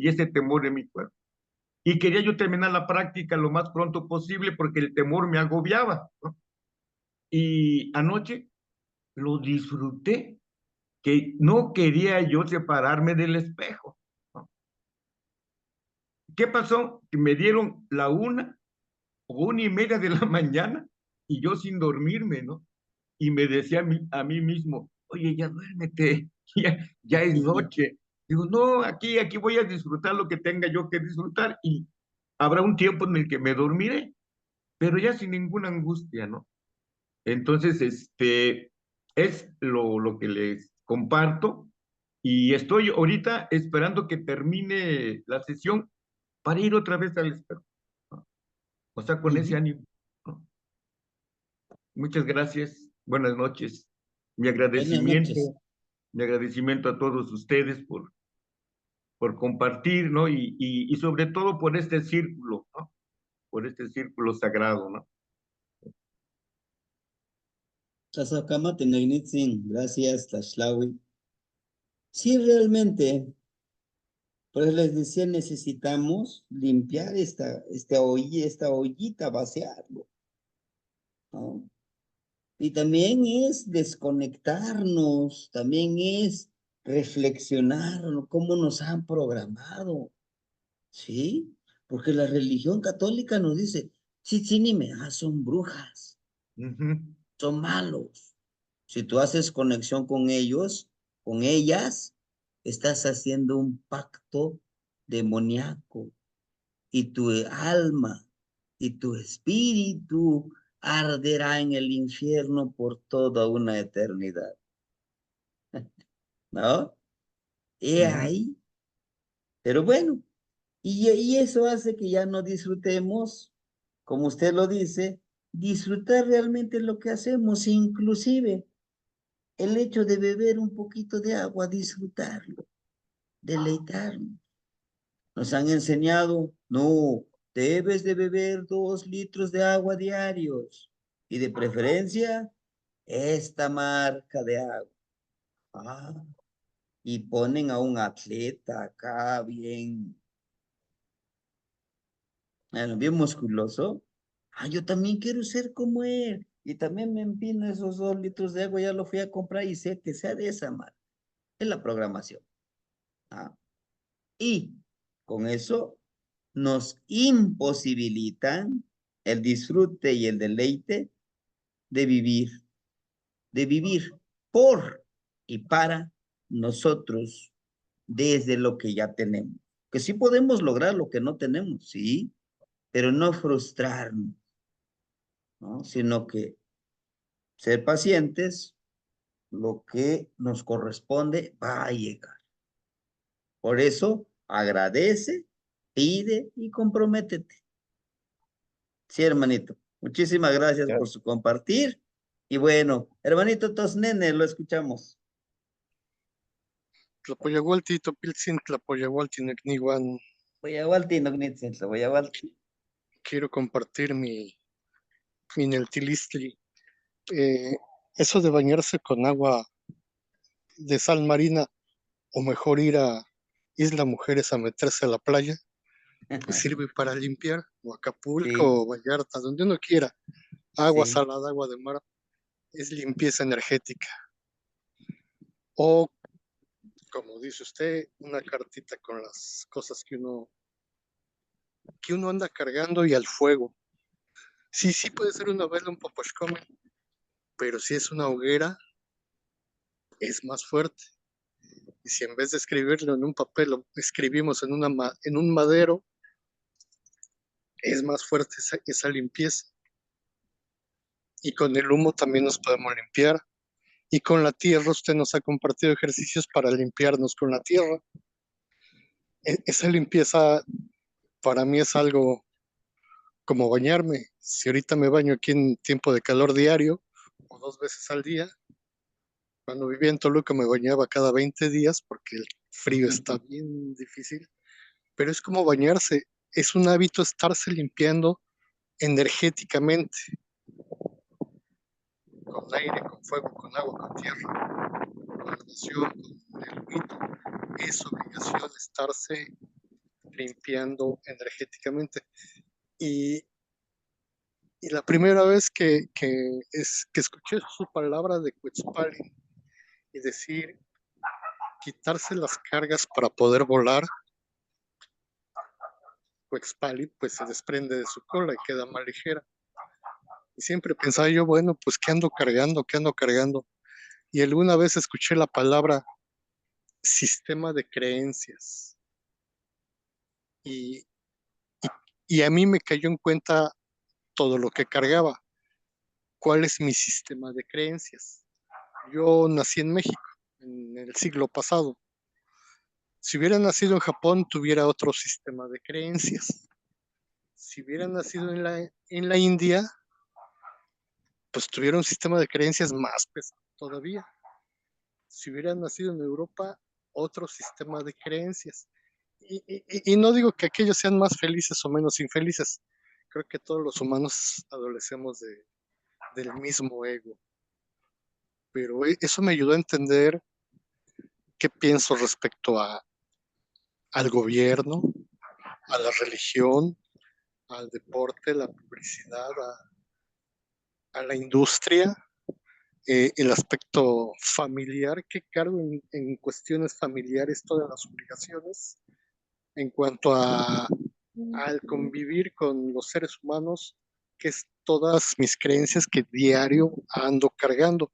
ese temor en mi cuerpo. Y quería yo terminar la práctica lo más pronto posible porque el temor me agobiaba, ¿no? Y anoche lo disfruté, que no quería yo separarme del espejo, ¿no? ¿Qué pasó? Que me dieron la 1:30 de la mañana y yo sin dormirme, ¿no? Y me decía a mí mismo, oye, ya duérmete, ya es noche. Digo, no, aquí voy a disfrutar lo que tenga yo que disfrutar y habrá un tiempo en el que me dormiré, pero ya sin ninguna angustia, ¿no? Entonces, es lo que les comparto y estoy ahorita esperando que termine la sesión para ir otra vez al espejo, ¿no? O sea, con ese ánimo, ¿no? Muchas gracias, buenas noches. Mi Buenas noches. agradecimiento a todos ustedes por compartir, ¿no? Y sobre todo por este círculo, ¿no? Por este círculo sagrado, ¿no? Chasakama Tenagnitzin, gracias, Tashlawi. Sí, realmente, pues les decía, necesitamos limpiar esta ollita, vaciarlo, ¿no? Y también es desconectarnos, también es reflexionar cómo nos han programado, ¿sí? Porque la religión católica nos dice, son brujas, son malos. Si tú haces conexión con ellos, con ellas, estás haciendo un pacto demoníaco y tu alma y tu espíritu arderá en el infierno por toda una eternidad. ¿No? Y ahí. Pero bueno, y eso hace que ya no disfrutemos, como usted lo dice, disfrutar realmente lo que hacemos, inclusive el hecho de beber un poquito de agua, disfrutarlo, deleitarnos. Nos han enseñado, no, debes de beber 2 litros de agua diarios y de preferencia esta marca de agua. Ah, y ponen a un atleta acá bien, bueno, bien musculoso. Ah, yo también quiero ser como él. Y también me empino esos 2 litros de agua, ya lo fui a comprar y sé que sea de esa marca. Es la programación. Ah, y con eso nos imposibilitan el disfrute y el deleite de vivir por y para nosotros desde lo que ya tenemos. Que sí podemos lograr lo que no tenemos, sí, pero no frustrarnos, ¿no? Sino que ser pacientes, lo que nos corresponde va a llegar. Por eso, agradece, pide y comprométete. Sí, hermanito. Muchísimas gracias por su compartir. Y bueno, hermanito Tosnene, lo escuchamos. Tlapoyaualti, Topiltzin, Tlapoyaualti, Necniwan. Voy a Walti, no voy a Walti. Quiero compartir mi Neltilistli. Eso de bañarse con agua de sal marina, o mejor ir a Isla Mujeres a meterse a la playa, pues sirve para limpiar, o Acapulco, Sí, o Vallarta, donde uno quiera. Agua sí. salada, agua de mar, es limpieza energética. O, como dice usted, una cartita con las cosas que uno anda cargando y al fuego. Sí, puede ser una vela, un poposhcomen, pero si es una hoguera, es más fuerte. Y si en vez de escribirlo en un papel, lo escribimos en un madero, es más fuerte esa limpieza. Y con el humo también nos podemos limpiar. Y con la tierra, usted nos ha compartido ejercicios para limpiarnos con la tierra. Esa limpieza para mí es algo como bañarme. Si ahorita me baño aquí en tiempo de calor diario, o 2 veces al día, cuando vivía en Toluca me bañaba cada 20 días porque el frío está bien difícil, pero es como bañarse, es un hábito estarse limpiando energéticamente, con aire, con fuego, con agua, con tierra, con natación, con el humito. Es obligación estarse limpiando energéticamente. Y, y la primera vez que escuché su palabra de Quetzalcoatl y decir quitarse las cargas para poder volar, Quetzalcoatl pues se desprende de su cola y queda más ligera. Y siempre pensaba yo, bueno, pues ¿qué ando cargando? ¿Qué ando cargando? Y alguna vez escuché la palabra sistema de creencias. Y, y a mí me cayó en cuenta todo lo que cargaba. ¿Cuál es mi sistema de creencias? Yo nací en México en el siglo pasado. Si hubiera nacido en Japón, tuviera otro sistema de creencias. Si hubiera nacido en la India, pues tuviera un sistema de creencias más pesado todavía. Si hubiera nacido en Europa, otro sistema de creencias. Y no digo que aquellos sean más felices o menos infelices. Creo que todos los humanos adolecemos del mismo ego. Pero eso me ayudó a entender qué pienso respecto al gobierno, a la religión, al deporte, la publicidad, a la industria, el aspecto familiar que cargo en cuestiones familiares, todas las obligaciones en cuanto al convivir con los seres humanos, que es todas mis creencias que diario ando cargando.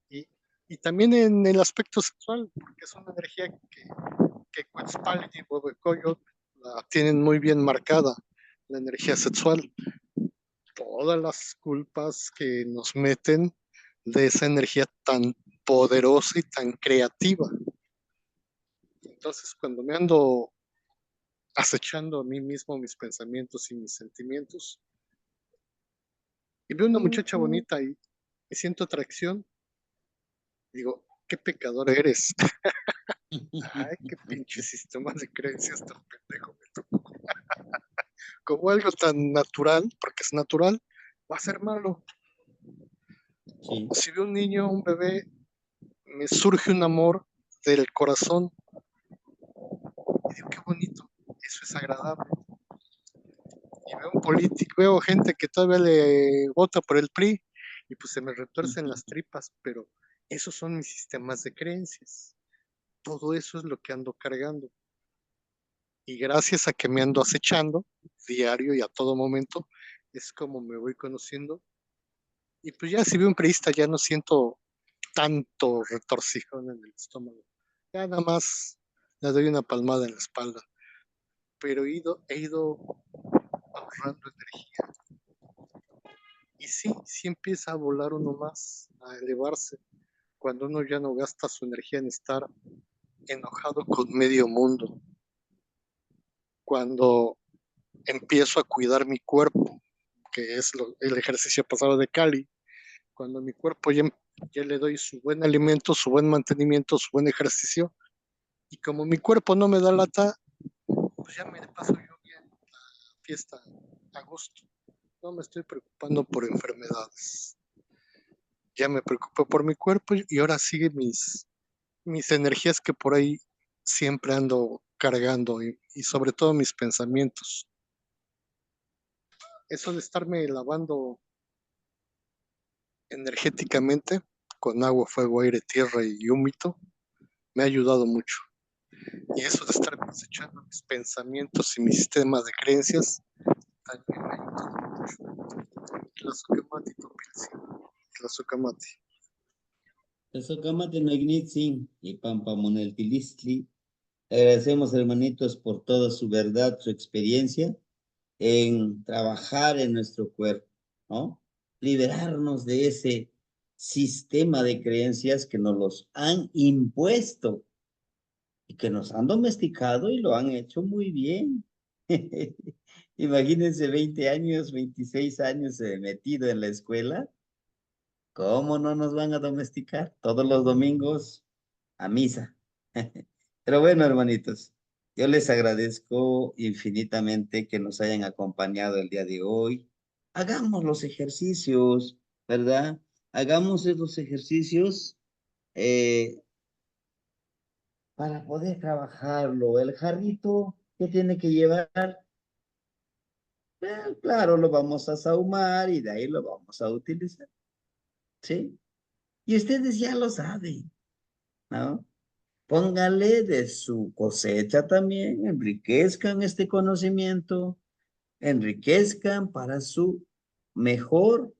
Y, y también en el aspecto sexual, porque es una energía que Quetzalcoatl y Huehuecoyotl la tienen muy bien marcada, la energía sexual. todas las culpas que nos meten de esa energía tan poderosa y tan creativa. Entonces, cuando me ando acechando a mí mismo, mis pensamientos y mis sentimientos, y veo una muchacha bonita y siento atracción, digo, qué pecador eres. Ay, qué pinche sistema de creencias tan pendejo me tocó. Como algo tan natural, porque es natural, va a ser malo. Sí. Si veo un niño, un bebé, me surge un amor del corazón. Y digo, qué bonito, eso es agradable. Y veo un político, veo gente que todavía le vota por el PRI, y pues se me retuercen las tripas, pero esos son mis sistemas de creencias. Todo eso es lo que ando cargando. Y gracias a que me ando acechando diario y a todo momento, es como me voy conociendo. Y pues ya si veo un priista ya no siento tanto retorcijón en el estómago. Ya nada más le doy una palmada en la espalda. Pero he ido ahorrando energía. Y sí empieza a volar uno más, a elevarse, cuando uno ya no gasta su energía en estar enojado con medio mundo. Cuando empiezo a cuidar mi cuerpo, que es el ejercicio pasado de Cali, cuando mi cuerpo ya le doy su buen alimento, su buen mantenimiento, su buen ejercicio, y como mi cuerpo no me da lata, pues ya me paso yo bien la fiesta a gusto. No me estoy preocupando por enfermedades. Ya me preocupo por mi cuerpo y ahora sigue mis energías que por ahí siempre ando cargando y sobre todo mis pensamientos. Eso de estarme lavando energéticamente con agua, fuego, aire, tierra y húmito me ha ayudado mucho. Y eso de estar cosechando mis pensamientos y mi sistema de creencias también me ha ayudado mucho. Tlazocamati, Topilzi, Tlazocamati. Tlazocamati Noignitzin y Pampamoneltilistli. Agradecemos, hermanitos, por toda su verdad, su experiencia en trabajar en nuestro cuerpo, ¿no? Liberarnos de ese sistema de creencias que nos los han impuesto y que nos han domesticado y lo han hecho muy bien. Imagínense 20 años, 26 años metido en la escuela. ¿Cómo no nos van a domesticar? Todos los domingos a misa. Pero bueno, hermanitos, yo les agradezco infinitamente que nos hayan acompañado el día de hoy. Hagamos los ejercicios, ¿verdad? Hagamos esos ejercicios para poder trabajarlo. El jarrito que tiene que llevar, claro, lo vamos a sahumar y de ahí lo vamos a utilizar, ¿sí? Y ustedes ya lo saben, ¿no? Pónganle de su cosecha también, enriquezcan este conocimiento, enriquezcan para su mejor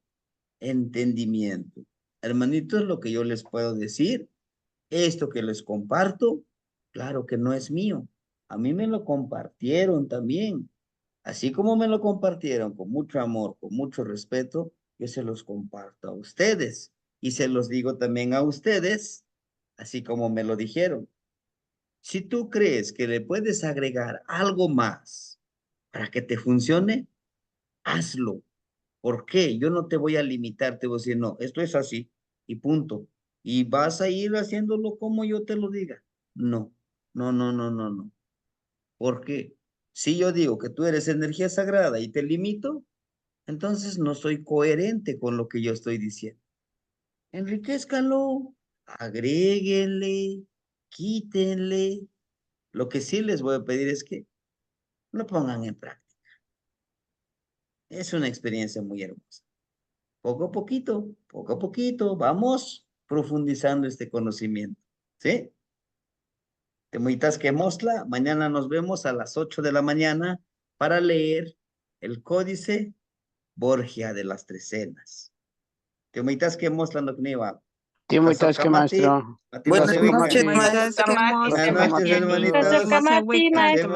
entendimiento. Hermanitos, lo que yo les puedo decir, esto que les comparto, claro que no es mío. A mí me lo compartieron también. Así como me lo compartieron con mucho amor, con mucho respeto, yo se los comparto a ustedes. Y se los digo también a ustedes, así como me lo dijeron. Si tú crees que le puedes agregar algo más para que te funcione, hazlo. ¿Por qué? Yo no te voy a limitar, te voy a decir, no, esto es así y punto. Y vas a ir haciéndolo como yo te lo diga. No, no, no, no, no, no. ¿Por qué? Si yo digo que tú eres energía sagrada y te limito, entonces no soy coherente con lo que yo estoy diciendo. Enriquézcanlo, agréguenle, quítenle. Lo que sí les voy a pedir es que lo pongan en práctica. Es una experiencia muy hermosa. Poco a poquito, vamos profundizando este conocimiento. ¿Sí? Temuitas que mosla, mañana nos vemos a las 8 de la mañana para leer el Códice Borgia de las Trecenas. Temuitas que mosla no kniva. Muchas que maestro. Buenas noches, Buenas maestro. noches, Buenas noches, hermanitos. Tlazocamati, maestro.